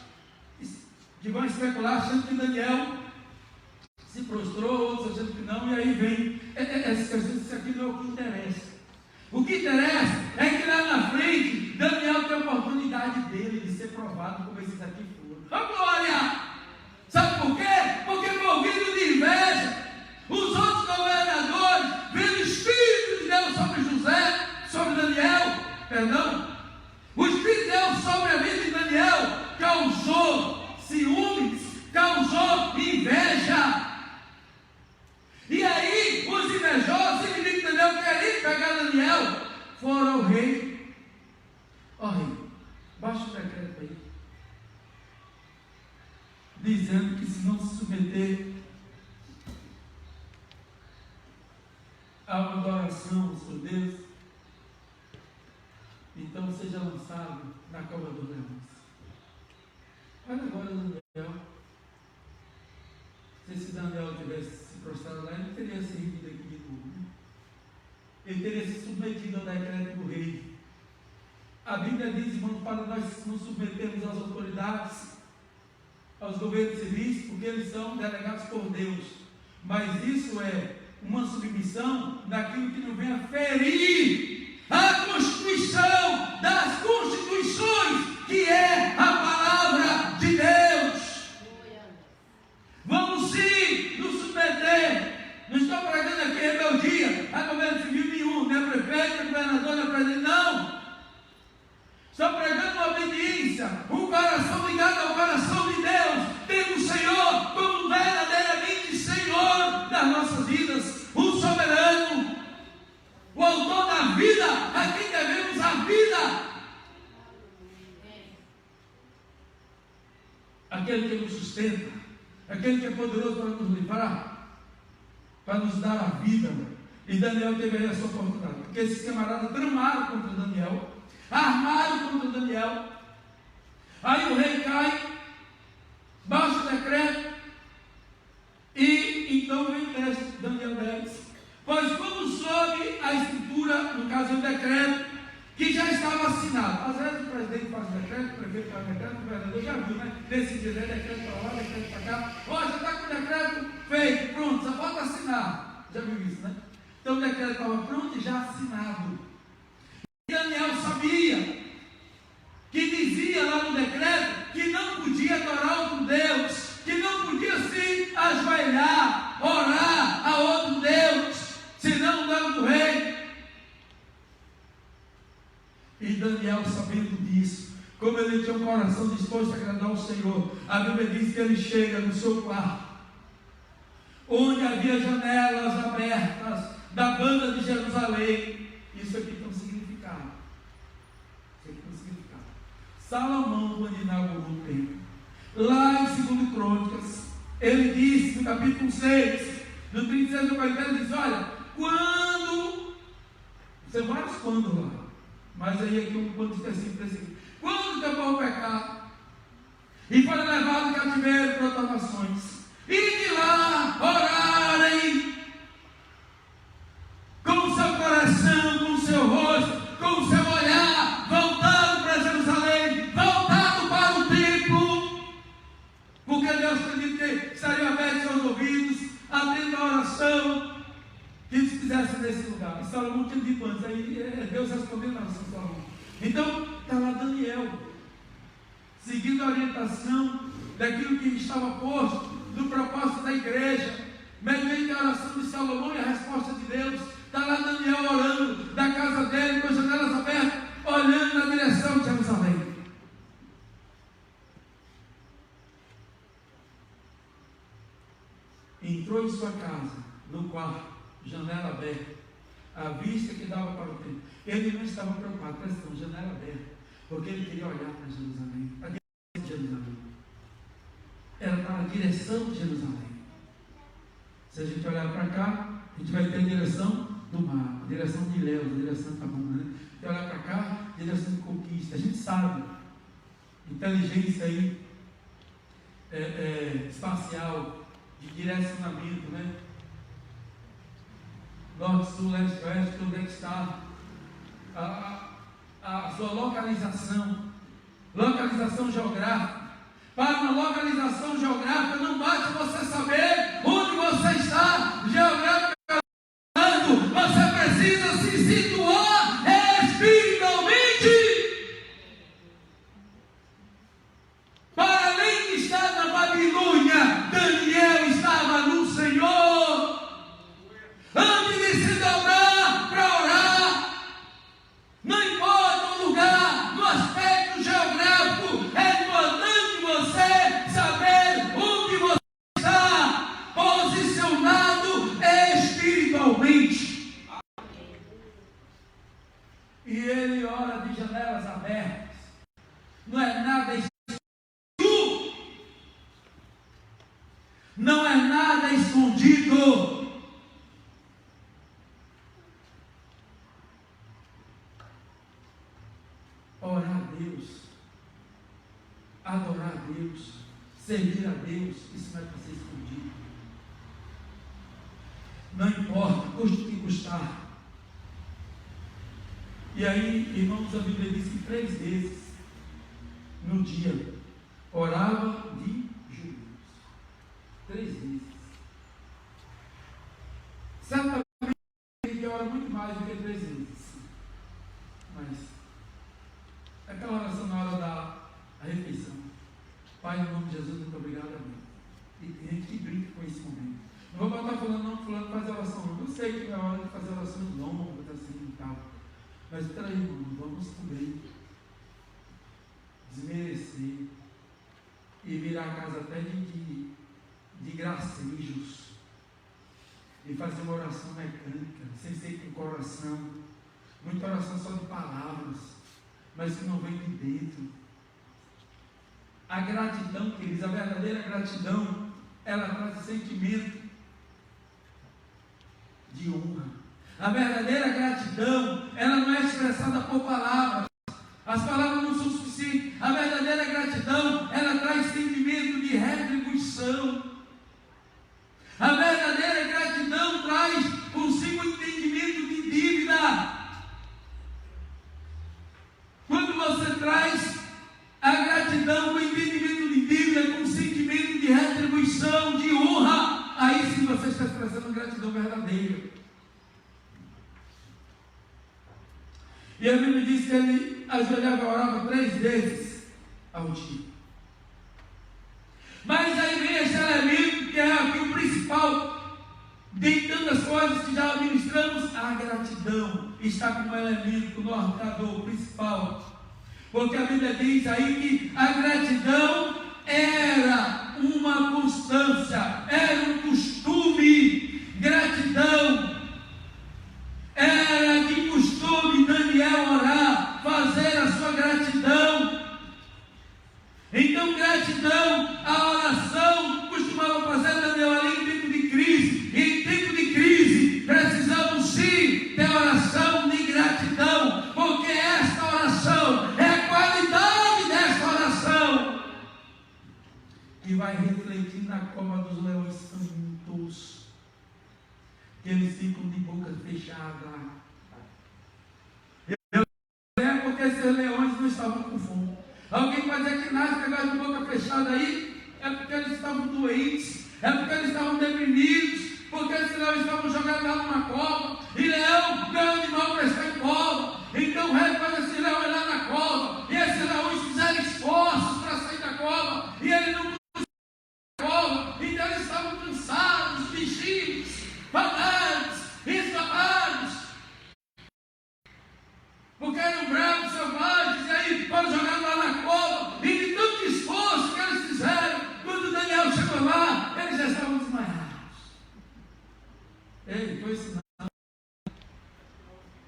que vão especular achando que Daniel se prostrou, outros achando que não, e aí vem essas questões, isso aqui não é o que interessa. O que interessa é que lá na frente, Daniel tem a oportunidade dele de ser provado como esses aqui foram. Oh, glória! Sabe por quê? Porque movido de inveja, os outros governadores, vendo o Espírito de Deus sobre José, sobre Daniel, perdão, o Espírito de Deus sobre a vida de Daniel, causou ciúmes, causou inveja. E aí, os invejosos, inimigos de Daniel, queriam pegar Daniel, foram ao rei. Ó rei, baixa o decreto aí, dizendo que se não se submeter a uma adoração ao seu Deus, então seja lançado na cova dos leões. Olha agora Daniel. Se esse Daniel tivesse se prostrado lá, ele não teria se rendido aqui de novo, né? Ele teria se submetido ao decreto do rei. A Bíblia diz, irmãos, para nós nos submetermos às autoridades, aos governos civis, porque eles são delegados por Deus. Mas isso é uma submissão naquilo que não venha ferir a Constituição das Constituições, que é a palavra de Deus. Vamos sim nos submeter. Não estou pregando aqui rebeldia a governo civil nenhum, nem a prefeito, nem a governador, nem a presidente, não. Estou pregando uma obediência, um coração ligado ao coração de Deus, tendo o Senhor como verdadeiramente Senhor das nossas vidas, o soberano, o autor da vida, a quem devemos a vida, aquele que nos sustenta, aquele que é poderoso para nos livrar, para nos dar a vida. E Daniel teve aí a sua oportunidade, porque esses camaradas tramaram contra Daniel, armaram contra Daniel. Aí o rei cai, baixa o decreto, e então vem o texto, Daniel 10. Pois como soube a escritura, no caso o decreto, que já estava assinado. Às vezes o presidente faz decreto, o prefeito faz decreto, o governador já viu, né? Desse dia, decreto para lá, decreto para cá. Ó, já está com o decreto feito, pronto, só falta assinar. Já viu isso, né? Então o decreto estava pronto e já assinado. E Daniel sabia que dizia lá no decreto que não podia adorar outro Deus, que não podia se ajoelhar, orar a outro Deus, senão o Deus do rei. E Daniel, sabendo disso, como ele tinha um coração disposto a agradar ao Senhor, a Bíblia diz que ele chega no seu quarto, onde havia janelas abertas da banda de Jerusalém. Isso aqui tem um significado. Isso aqui tem um significado. Salomão, quando inaugurou o templo, lá em 2 Crônicas, ele disse no capítulo 6, no 36 do capítulo, ele diz: olha, quando, você vários quando lá, mas aí aqui um quando específico para esse, quando teu povo pecar e foi levado em cativeiro por provações, e de lá orarem com o seu coração, com o seu rosto, com o seu olhar voltado para Jerusalém, voltado para o templo, porque Deus pediu que estariam abertos seus ouvidos, atendendo a oração que eles fizessem nesse lugar. E Salomão tinha dito antes, aí Deus respondeu na oração de Salomão. Então está lá Daniel, seguindo a orientação daquilo que estava posto no propósito da igreja, mediante a oração de Salomão e a resposta de Deus. Está lá Daniel orando da casa dele, com as janelas abertas, olhando na direção de Jerusalém. Entrou em sua casa, no quarto, janela aberta, a vista que dava para o templo. Ele não estava preocupado, presta atenção, janela aberta, porque ele queria olhar para Jerusalém, a direção de Jerusalém. Era para a direção de Jerusalém. Se a gente olhar para cá, a gente vai ter a direção do mar, a direção de Léo, a direção da bunda, né? Tem olhar para cá, a direção de conquista. A gente sabe, inteligência aí, espacial, de direcionamento, né? Norte, sul, leste, oeste, onde é que está a sua localização geográfica. Para uma localização geográfica, não basta você saber onde você está geograficamente, você precisa se situar espiritualmente. Para além de estar na Babilônia, Daniel estava no Senhor. Antes de se dobrar para orar, não importa o lugar, no aspecto geográfico, é importante você saber onde você está posicionado espiritualmente. E ele ora de janelas abertas, não é nada escondido, não é nada escondido. Orar a Deus, adorar a Deus, servir a Deus, isso não é para ser escondido. Não importa, custe o que custar. E aí, irmãos, a Bíblia diz que 3 vezes no dia orava de joelhos. 3 vezes. Certamente ele ora muito mais do que 3 vezes. Mas aquela oração na hora da refeição. Pai, em nome de Jesus, muito obrigado, amém. E tem gente que brinca com esse momento. Não vou estar falando, não, fulano faz oração. Eu sei que é hora de fazer orações longas, assim e tal. Mas peraí, irmão, vamos cobrir, desmerecer e virar a casa até de gracejos. E fazer uma oração mecânica, sem ser com coração. Muita oração só de palavras, mas que não vem de dentro. A gratidão, queridos, a verdadeira gratidão, ela traz o sentimento de honra. A verdadeira gratidão, ela não é expressada por palavras. As palavras não são suficientes. A verdadeira gratidão, ela traz sentimento de retribuição. A verdadeira gratidão traz consigo entendimento de dívida. Quando você traz a gratidão com entendimento de dívida, com sentimento de retribuição, de honra, aí sim você está expressando gratidão verdadeira. E a Bíblia diz que ele ajoelhava e orava 3 vezes ao dia. Mas aí vem esse elemento que é aqui o principal, de tantas coisas que já ministramos, a gratidão está como elemento norteador principal. Porque a Bíblia diz aí que a gratidão era uma constância, era um costume. Gratidão era de costume Daniel orar, fazer a sua gratidão. Então, gratidão, a oração costumava fazer Daniel ali em tempo de crise. E em tempo de crise, precisamos sim ter oração de gratidão, porque esta oração é a qualidade desta oração que vai refletir na cova dos leões famintos, que eles ficam de boca fechada. É porque esses leões não estavam com fome. Alguém pode dizer que nasce negócio de boca fechada aí, é porque eles estavam doentes, é porque eles estavam deprimidos, porque esses leões estavam jogados lá numa cova, e leão de mal para estar em cova. Então o rei faz esse leão lá na cova, e esses leões fizeram esforços para sair da cova, e ele não conseguiu sair da cova, então eles estavam cansados, bichinhos, fadados, escapados, porque eram bravos, selvagens, e aí foram jogados lá na cova, e de tanto esforço que eles fizeram, quando Daniel chegou lá, eles já estavam desmaiados. Ele foi ensinado.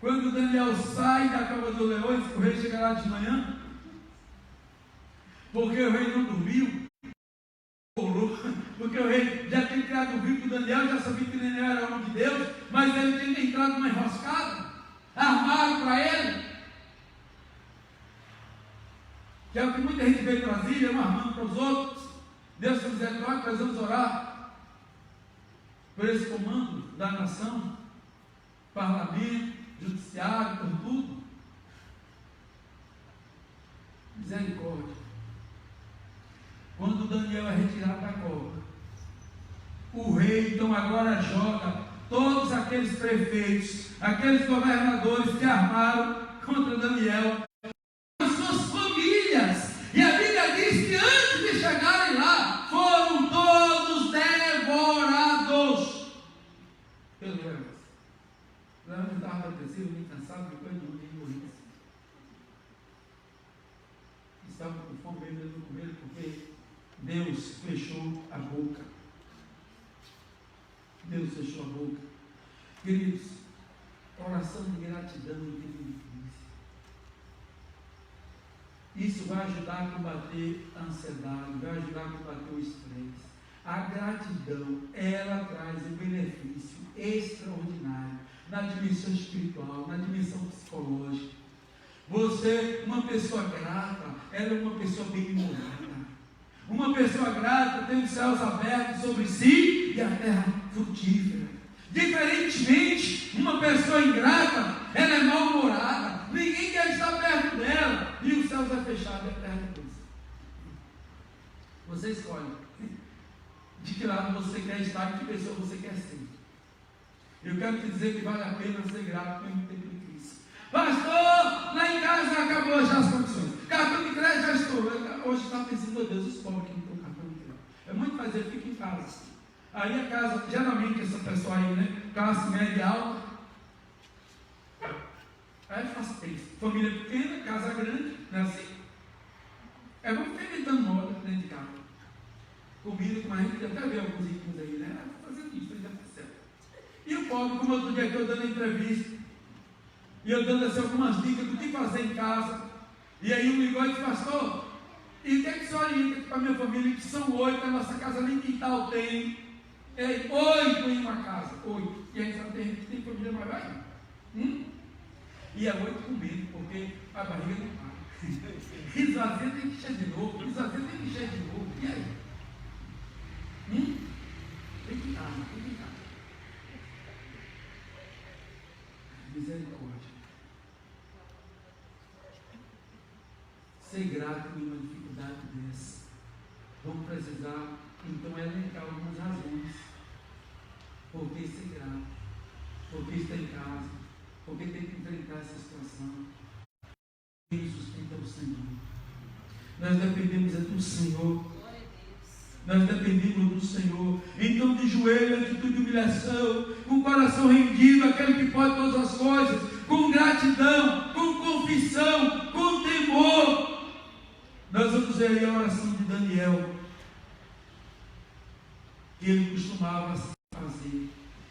Quando Daniel sai da cova dos leões, o rei chega lá de manhã, porque o rei não dormiu, porque o rei já tinha criado o vinho com Daniel, já sabia que Daniel era homem de Deus, mas ele tinha entrado numa enroscada, armaram para ele, que é o que muita gente vê em Brasília, um armando para os outros. Deus tem misericórdia, nós vamos orar por esse comando da nação, parlamento, judiciário, por tudo. Misericórdia. Quando Daniel é retirado da cova, o rei então agora joga todos aqueles prefeitos, aqueles governadores que armaram contra Daniel, as suas famílias. E a Bíblia diz que antes de chegarem lá, foram todos devorados pelo leão. O leão estava adormecido, nem cansado, depois de nem morrido. Estava com fome mesmo no comer, porque Deus fechou a boca. Deus fechou a boca. Queridos, oração de gratidão e de isso vai ajudar a combater a ansiedade, vai ajudar a combater o estresse. A gratidão, ela traz um benefício extraordinário na dimensão espiritual, na dimensão psicológica. Você, uma pessoa grata, ela é uma pessoa bem-humorada. Uma pessoa grata tem os céus abertos sobre si e a terra frutífera. Diferentemente, uma pessoa ingrata, ela é mal-humorada, ninguém quer estar perto dela, e os céus é fechado e a terra é cruz. Você escolhe de que lado você quer estar e que pessoa você quer ser. Eu quero te dizer que vale a pena ser grato pelo tempo de Cristo. Pastor, lá em casa acabou já as condições. Cartão de crédito já estourou. Hoje está pensando, meu Deus, os pobres que não têm cartão de crédito. É muito fazer, fica em casa. Aí a casa, geralmente essa pessoa aí, né? Classe média alta. Aí faz isso. Família pequena, casa grande, não é assim? É bom ficar inventando moda dentro de casa. Comida, como a gente até vê alguns ricos aí, né? Fazendo isso, ainda tá certo. E o pobre, como outro dia que eu dando entrevista, e eu dando assim algumas dicas do que fazer em casa. E aí um ligou e disse, pastor, e o que é que você orienta para a minha família, que são 8, a nossa casa nem quintal tem. É 8 em uma casa, 8. E aí sabe, tem gente que tem família mais vai. E é 8 com medo, porque a barriga não para. Esvazia tem que encher de novo, esvazia tem que encher de novo. E aí? Tem que estar, tem que estar. Misericórdia. Ser grato em uma dificuldade dessa. Vamos precisar, então, elencar algumas razões. Por que ser grato? Por que estar em casa? Por que tem que enfrentar essa situação? Quem sustenta o Senhor? Nós dependemos do Senhor. Nós dependemos do Senhor. Então, de joelho, atitude de humilhação, com o coração rendido, aquele que pode todas as coisas, com gratidão, com confissão, com temor. Nós vamos ver aí a oração de Daniel, que ele costumava fazer.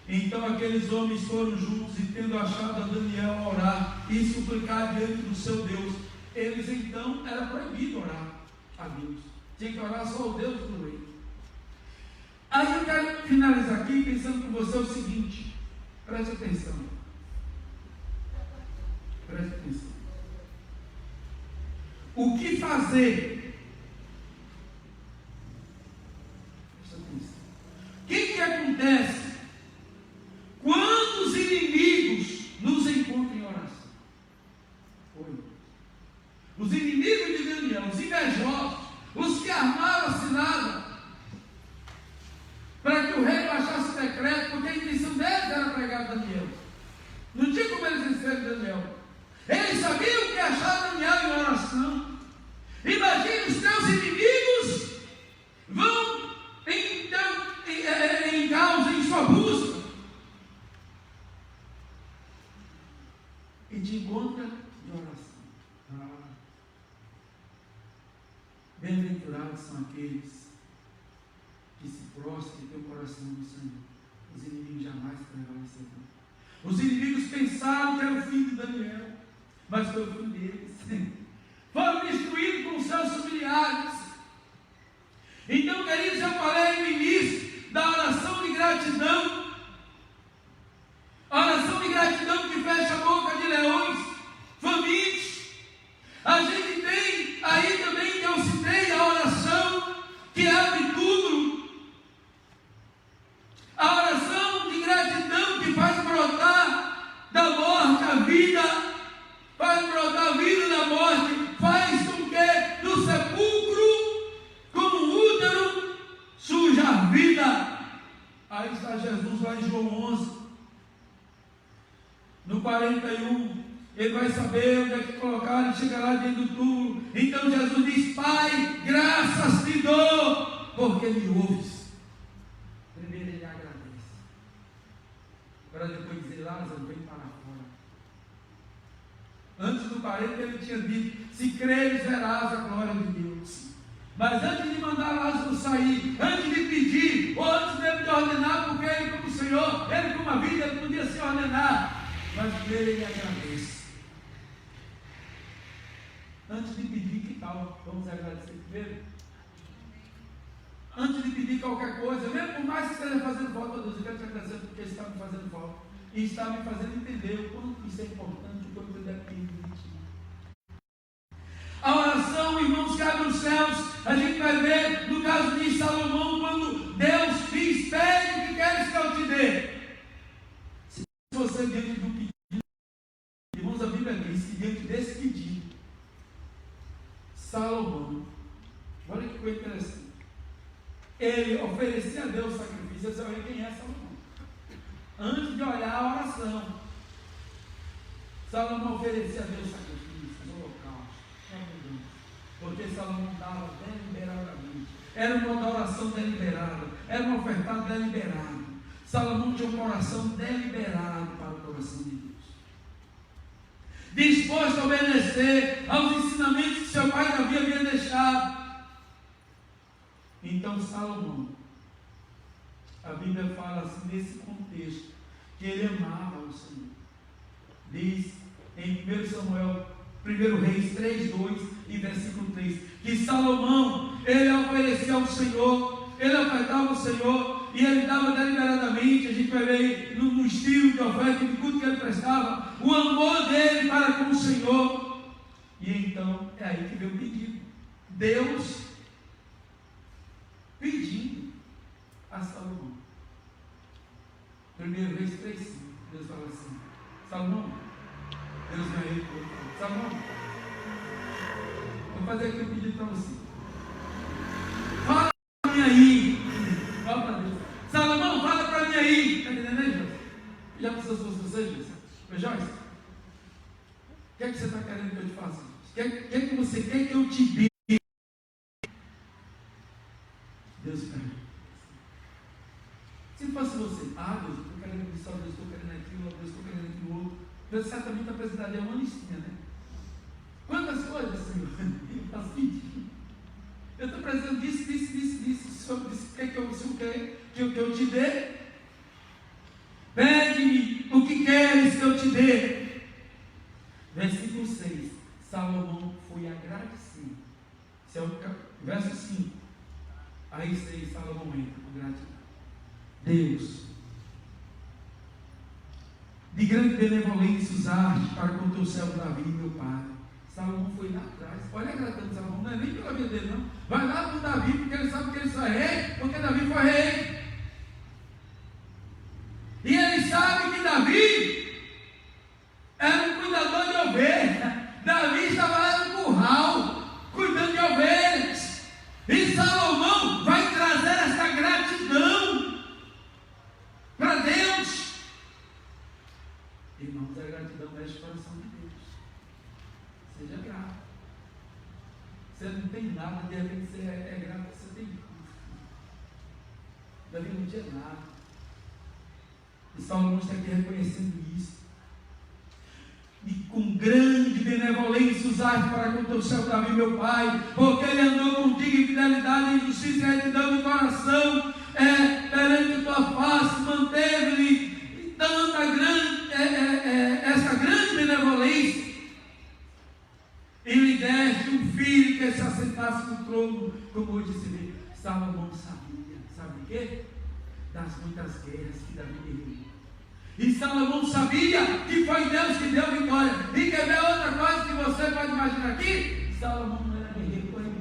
Então aqueles homens foram juntos e, tendo achado a Daniel a orar e suplicar diante do seu Deus, eles então, era proibido orar a Deus, tinha que orar só ao Deus do rei. Aí eu quero finalizar aqui pensando com você o seguinte, preste atenção, o que fazer? Preste atenção. O que acontece quando os inimigos nos encontram em oração? Os inimigos de Daniel, os invejosos, os que armaram a cilada para que o rei baixasse o decreto, porque a intenção deles era pregar Daniel. Não tinha como eles vencerem Daniel. Eles sabiam que achar Daniel em oração. Imagine os teus inimigos vão em causa, em sua busca, e te encontra de oração. Bem-aventurados são aqueles que se prostram e têm o coração do Senhor. Os inimigos jamais prevalecerão. Os inimigos pensaram que era o fim de Daniel, mas foi o fim deles. Foram destruídos com seus familiares. Então, queridos, eu falei no início da oração de gratidão. ele vai saber onde é que colocar, ele chegará dentro do túmulo. Então Jesus diz: Pai, graças te dou, porque me ouves. Primeiro ele agradece, para depois dizer: Lázaro, vem para fora. Antes do 40 ele tinha dito: se creres verás a glória de Deus. Mas antes de mandar Lázaro sair, antes de pedir, ou antes mesmo de ordenar, porque ele como Senhor, ele como a vida, ele podia se ordenar. Mas primeiro ele agradece. Antes de pedir, que tal? Vamos agradecer primeiro? Antes de pedir qualquer coisa, mesmo por mais que esteja fazendo falta, Deus, eu quero te agradecer porque isso está me fazendo falta. E está me fazendo entender o quanto isso é importante, o quanto eu dependo de ti. A oração, irmãos, que abre os céus, a gente vai ver no caso de Salomão, quando Deus diz: pede o que queres que eu te dê. Se você diante do pedido, irmãos, a Bíblia diz que diante desse pedido, Salomão, olha que coisa interessante, ele oferecia a Deus sacrifício. Você olha quem é Salomão. Antes de olhar a oração, Salomão oferecia a Deus sacrifício, holocausto, porque Salomão dava deliberadamente. Era uma oração deliberada, era uma oferta deliberada. Salomão tinha um coração deliberado para o coração de Deus, disposto a obedecer aos ensinamentos que seu pai Davi havia deixado. Então Salomão, a Bíblia fala assim, nesse contexto, que ele amava o Senhor. Diz em 1 Samuel, 1 Reis 3:2 e versículo 3, que Salomão, ele oferecia ao Senhor, ele ofertava ao Senhor, e ele dava deliberadamente. A gente vai ver no estilo de oferta, de culto que ele prestava, o amor dele para com o Senhor. E então, é aí que veio o pedido. Deus pedindo a Salomão. 1 Reis 3:5, Deus fala assim: Salomão, Deus me arrepiou. Salomão, vou fazer aqui um pedido para você. Fala para mim aí. Fala para Deus. Salomão, fala para mim aí. Está entendendo aí, Joyce? Já pensou se fosse você, Joyce? Joyce, o que é que você está querendo que eu te faça? O que é que você quer que eu te dê? Deus pergunta. Se fosse você: Deus, eu estou querendo isso, Deus, estou querendo aquilo, Deus, estou querendo aquilo outro. Deus certamente está precisando de uma listinha, né? Quantas coisas, Senhor? Eu estou precisando disso. O que é que eu te dê? Pede-me o que queres que eu te dê. Versículo 6. Salomão foi agradecido. Esse é o verso 5. Aí 6, Salomão entra com gratidão. Deus, de grande benevolência usaste para com teu servo Davi, meu pai. Salomão foi lá atrás. Olha a gratidão de Salomão, não é nem pela vida dele, não. Vai lá para o Davi, porque ele sabe que ele só é rei, porque Davi foi rei. E ele sabe que Davi era um cuidador de ovelha. Davi estava lá no curral, cuidando de ovelhas. E Salomão vai trazer essa gratidão para Deus. Irmãos, a gratidão mexe o coração de Deus. Seja grato. Você não tem nada, de repente você é grato, você tem tudo. Davi não tinha nada. E Salomão está aqui reconhecendo isso. E com grande benevolência usaste para com o teu servo Davi, meu pai, porque ele andou contigo em fidelidade, em justiça e retidão de coração, perante a tua face, manteve-lhe essa grande benevolência, e lhe deste um filho que se assentasse no trono, como hoje se vê. Salomão sabia, sabe de quê? Das muitas guerras que Davi guerreou. E Salomão sabia que foi Deus que deu vitória. E quer ver outra coisa que você pode imaginar aqui? Salomão não era guerreiro por aí.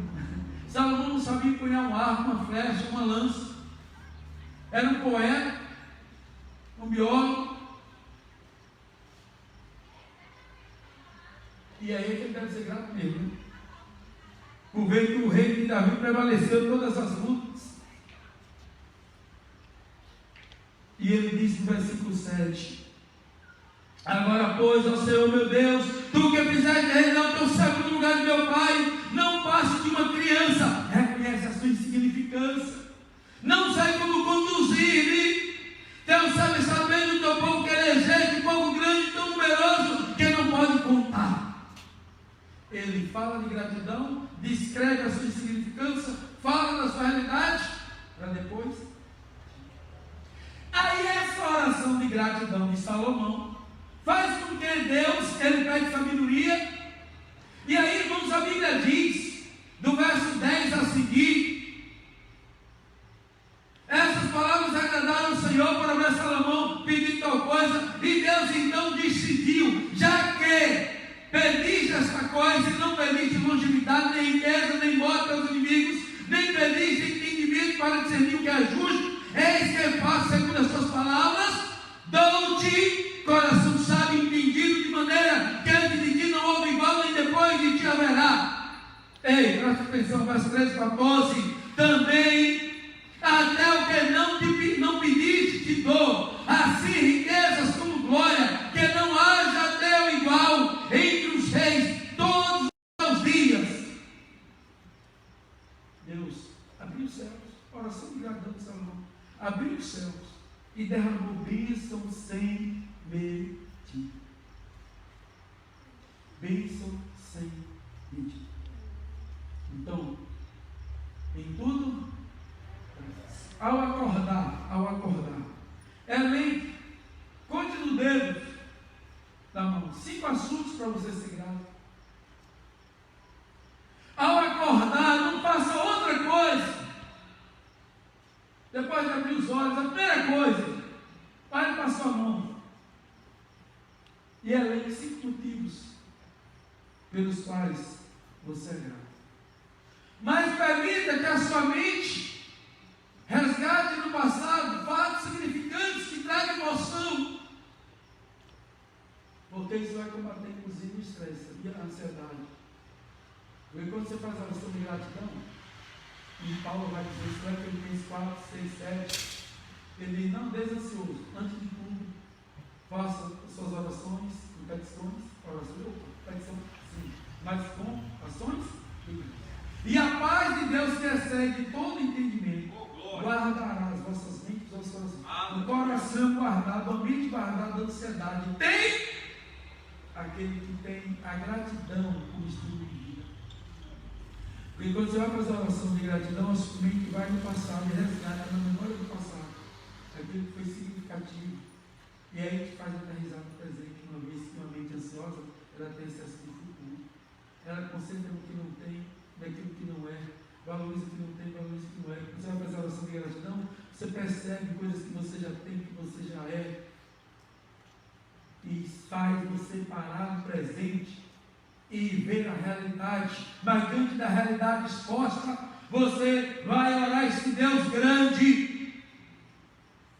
Salomão não sabia empunhar um arco, uma flecha, uma lança. Era um poeta, um biólogo. E aí que ele deve ser grato mesmo, né? Por ver que o rei de Davi prevaleceu em todas as lutas. E ele diz no versículo 7: Agora, pois, ó Senhor meu Deus, tu que fizeste reinar o teu servo no lugar de meu pai, não passe de uma criança, reconhece a sua insignificância, não sei como conduzir-me. Teu servo está sabendo do teu povo que eleger, de povo grande e tão numeroso, que não pode contar. Ele fala de gratidão, descreve a sua insignificância, fala da sua realidade, para depois. Aí essa oração de gratidão de Salomão faz com que Deus, ele pede sabedoria. E aí, irmãos, a Bíblia diz, do verso 10 a seguir, essas palavras agradaram ao Senhor para ver Salomão pedir tal coisa, e Deus então decidiu, já que pediste esta coisa e não pediste longevidade, nem riqueza, nem morte aos inimigos, nem pediste entendimento para discernir o que é justo, eis que faço segundo as tuas palavras, dou-te coração sábio e entendido, de maneira que antes de ti não houve igual, nem depois de ti haverá. Ei, presta atenção, verso 13, 14, também até o que não pediste te dou, assim riquezas como glória, que não haja teu igual entre os reis todos os dias. Deus abriu os céus, oração de gratidão de Salomão, abriu os céus e derramou bênção sem medida. Bênção sem medida. Então, em tudo, ao acordar, elenque, conte no dedo da mão, 5 assuntos para você ser grato. Ao acordar, não faça outra coisa. Depois de abrir os olhos, a primeira coisa, pare para a sua mão e elenque 5 motivos pelos quais você é grato. Mas permita que a sua mente resgate no passado fatos significantes que tragam emoção, porque isso vai combater inclusive o estresse e a ansiedade. Porque quando você faz a oração de gratidão, e Paulo vai dizer isso, é Filipenses 4, 6, 7, ele diz, não desansioso, antes de tudo, faça as suas orações e petições, petição, sim, mas com ações e a paz de Deus que excede todo entendimento, guardará as vossas mentes e os vossos corações. O coração guardado, a mente guardada da ansiedade. Tem aquele que tem a gratidão como estilo de vida. Porque quando você vai fazer a oração de gratidão, a sua mente vai no passado e resgata na memória do passado aquilo que foi significativo. E aí a gente faz aterrissar no presente, uma vez que uma mente ansiosa, ela tem excesso de futuro. Ela concentra no que não tem, naquilo que não é, valoriza o que não tem, valoriza o que não é. Quando você vai fazer a oração de gratidão, você percebe coisas que você já tem, que você já é, e faz você parar no presente e ver a realidade. Mas diante da realidade exposta, você vai orar esse Deus grande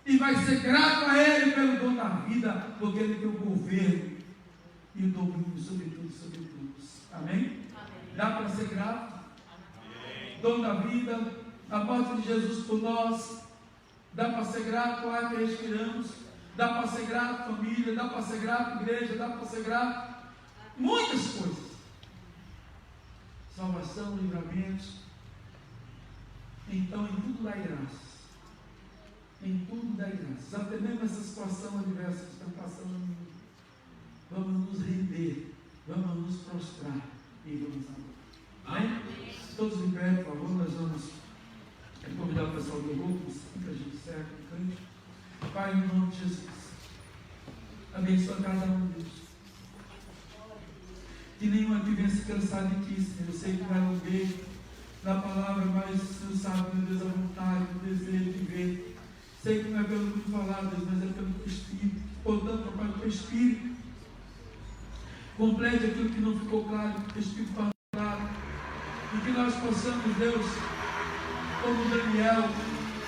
e vai ser grato a Ele pelo dom da vida, porque Ele tem o governo e o domínio sobre tudo e sobre todos. Amém? Dá para ser grato? Dom da vida, a morte de Jesus por nós. Dá para ser grato ao ar que respiramos. Dá para ser grato família, dá para ser grato igreja, dá para ser grato muitas coisas. Salvação, livramentos. Então em tudo dai graças. Em tudo dai graças. Até mesmo essa situação adversa que está passando no mundo. Vamos nos render, vamos nos prostrar e vamos adorar. Amém? Todos em pé, por favor, nós vamos convidar o pessoal do grupo, para a gente encerrar com o cântico. Pai, em nome de Jesus, abençoa cada um, Deus. Que nenhum aqui venha se cansar de Ti, Senhor. Eu sei que vai ouvir da palavra, mas o Senhor sabe, meu Deus, a vontade, o desejo de ver. Sei que não é pelo que falar, Deus, mas é pelo Teu Espírito. Portanto, Papai, o Teu Espírito complete aquilo que não ficou claro, que o Teu Espírito fala claro. E que nós possamos, Deus, como Daniel,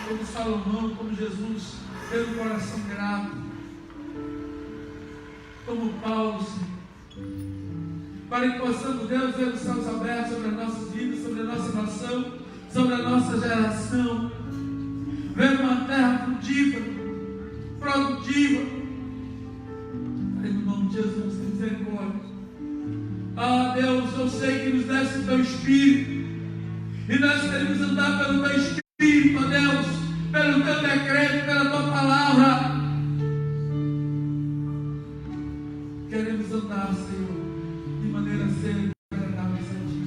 como Salomão, como Jesus, ter um coração grato, como Paulo, Senhor, para que possamos, Deus, ver os céus abertos sobre as nossas vidas, sobre a nossa nação, sobre a nossa geração, ver uma terra frutífera, produtiva, em nome Deus, eu sei que nos desse o teu Espírito, e nós queremos andar pelo teu Espírito, ó Deus, pelo teu decreto, pela tua palavra. Queremos andar, Senhor, de maneira séria e agradável a ti.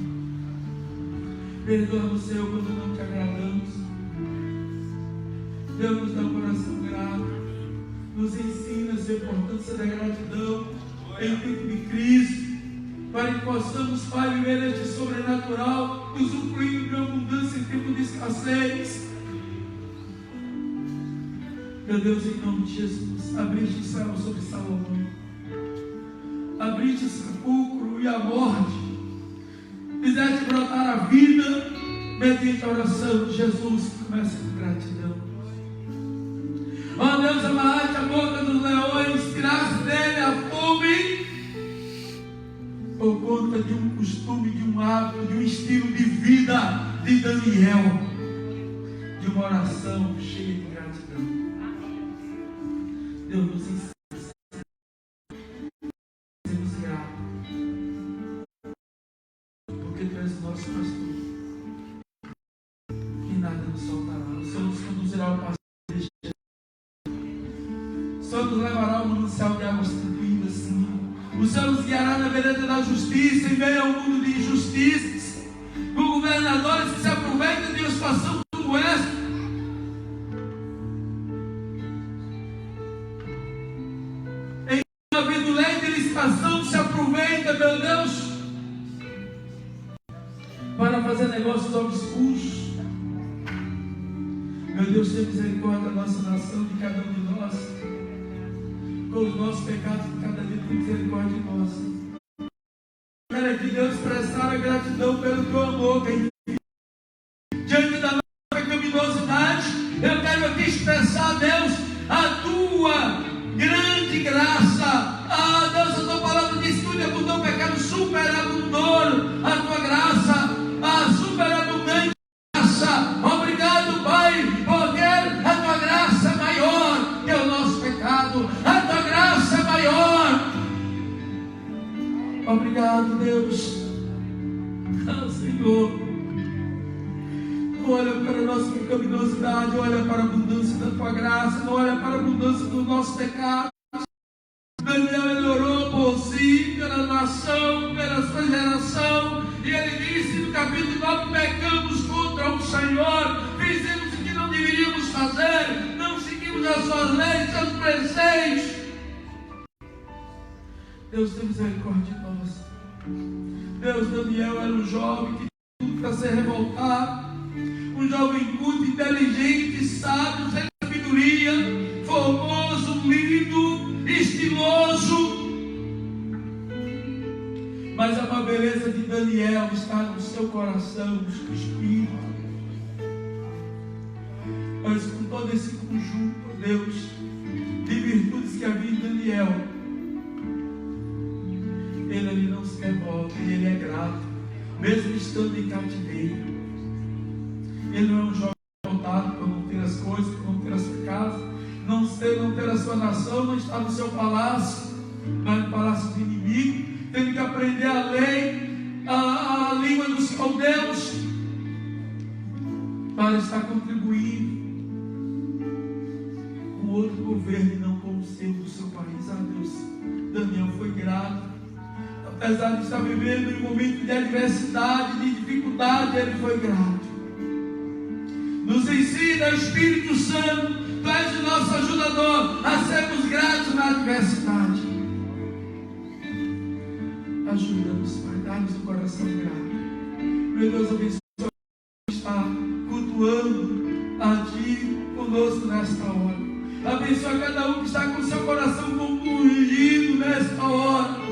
Perdoa-nos, Senhor, quando não te agradamos. Deus, nos dá um coração grato. Nos ensina a importância da gratidão em tempo de crise, para que possamos, Pai, viver este sobrenatural, usufruindo de abundância em tempo de escassez. Meu Deus, em nome de Jesus, abriste o céu sobre Salomão, abriste o sepulcro e a morte, fizeste brotar a vida mediante a oração de Jesus, que começa com gratidão. Ó Deus, amarraste a boca dos leões, tiraste dele a fome, por conta de um costume, de um hábito, de um estilo de vida de Daniel, de uma oração cheia de gratidão. Deus nos ensina a sermos gratos, porque tu és o nosso pastor, e nada nos faltará. O Senhor nos conduzirá ao pastor, o Senhor nos levará ao manancial de águas tranquilas, sim. O Senhor nos guiará na vereda da justiça, em meio ao mundo de injustiças, com governadores que se aproveitam de uma situação como esta. Em uma vida lei de licitação se aproveita, meu Deus, para fazer negócios obscuros. Meu Deus, tenha misericórdia da nossa nação, de cada um de nós, com os nossos pecados, de cada dia tem misericórdia de nós. Quero aqui, Deus, expressar a gratidão pelo teu amor, que diante da nossa pecaminosidade, eu quero aqui expressar, Deus, a tua grande graça. Ah, Deus, a tua palavra diz que o abundou o pecado, superabundou a tua graça, a superabundante graça. Obrigado, Pai, porque a tua graça é maior que o nosso pecado, a tua graça é maior. Obrigado, Deus. Ah, Senhor, não olha para a nossa pecaminosidade, olha para a abundância da tua graça, não olha para a abundância do nosso pecado. Daniel, ele orou por si, pela nação, pela sua geração, e ele disse no capítulo 9: pecamos contra o Senhor, fizemos o que não deveríamos fazer, não seguimos as suas leis, seus preceitos. Deus, tem misericórdia de nós. Deus, Daniel era um jovem que tinha tudo para ser revoltado, um jovem culto, inteligente, sábio, sem sabedoria, formoso, lindo, estiloso. Mas a beleza de Daniel está no seu coração, no seu espírito. Mas com todo esse conjunto, Deus, de virtudes que havia em Daniel, ele ali não se revolta, e ele é grato, mesmo estando em cativeiro. Ele não é um jovem revoltado por não ter as coisas, por não ter a sua casa, não ter a sua nação, não está no seu palácio, mas no palácio do inimigo, tendo que aprender a lei, a língua dos caldeus, para estar contribuindo com outro governo e não com o seu do seu país. Ah, Deus, Daniel foi grato. Apesar de estar vivendo em um momento de adversidade, de dificuldade, ele foi grato. Nos ensina, Espírito Santo, tu és o nosso ajudador, a sermos gratos na adversidade. Ajuda-nos, Pai, dá-nos um coração grato. Meu Deus, abençoe o que está cultuando a Ti conosco nesta hora. Abençoe cada um que está com seu coração compungido nesta hora.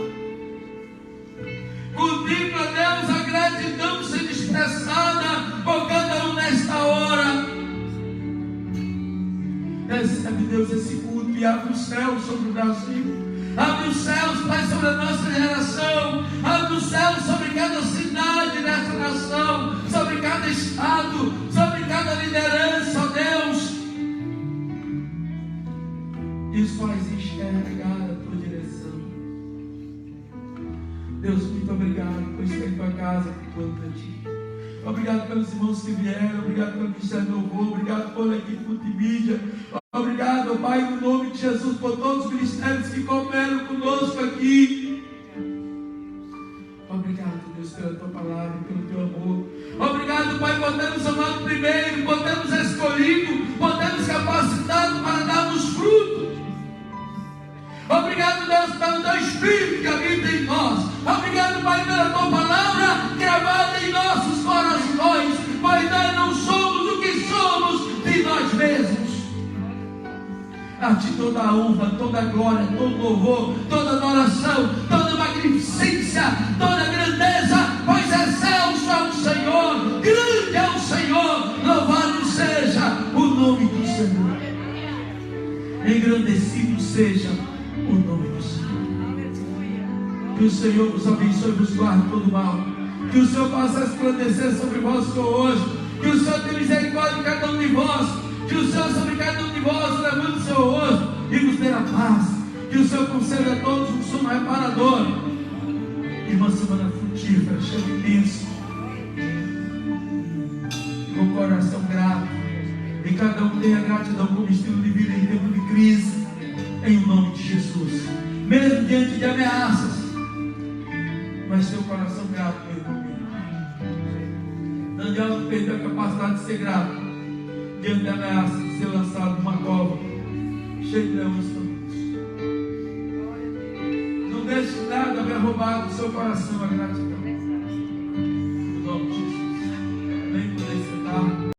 Contempla, Deus, a gratidão sendo expressada por cada um nesta hora. Recebe, Deus, esse culto e abre os céus sobre o Brasil. Abre os céus, Pai, sobre a nossa geração. Abre os céus sobre cada cidade dessa nação, sobre cada estado, sobre cada liderança, ó Deus. Isso faz enxergar a tua direção. Deus, muito obrigado. casa cultuando a Ti. Obrigado pelos irmãos que vieram, obrigado pelo Ministério Louvor, obrigado pela equipe multimídia. Obrigado, Pai, no nome de Jesus, por todos os ministérios que cooperam conosco aqui. Obrigado, Deus, pela Tua palavra, pelo Teu amor. Obrigado, Pai, por termos amado primeiro, por termos escolhido, por termos capacitado para darmos fruto. Obrigado, Deus, pelo Teu Espírito que habita em nós. Obrigado, Pai, pela Tua palavra gravada em nossos corações. Pai, nós não somos o que somos de nós mesmos. A Ti toda a honra, toda a glória, todo louvor, toda adoração, toda magnificência, toda grandeza, pois excelso é o Senhor, grande é o Senhor, louvado seja o nome do Senhor, engrandecido seja o nome do Senhor. Que o Senhor vos abençoe e vos guarde todo mal, que o Senhor faça resplandecer sobre vós hoje, que o Senhor tenha misericórdia de cada um de vós, que o Senhor sobre cada um de vós levante o seu rosto e nos dê a paz, que o Senhor conceda a todos um sono reparador e uma semana frutífera, cheia de bênção, com o coração grato, e cada um tenha gratidão como estilo de vida em tempo de crise, em nome de Jesus, mesmo diante de ameaças, mas seu coração grato, meu irmão. Daniel não perdeu a capacidade de ser grato diante da ameaça de ser lançado numa cova cheia de leões famintos. Não deixe nada haver roubado o seu coração a gratidão.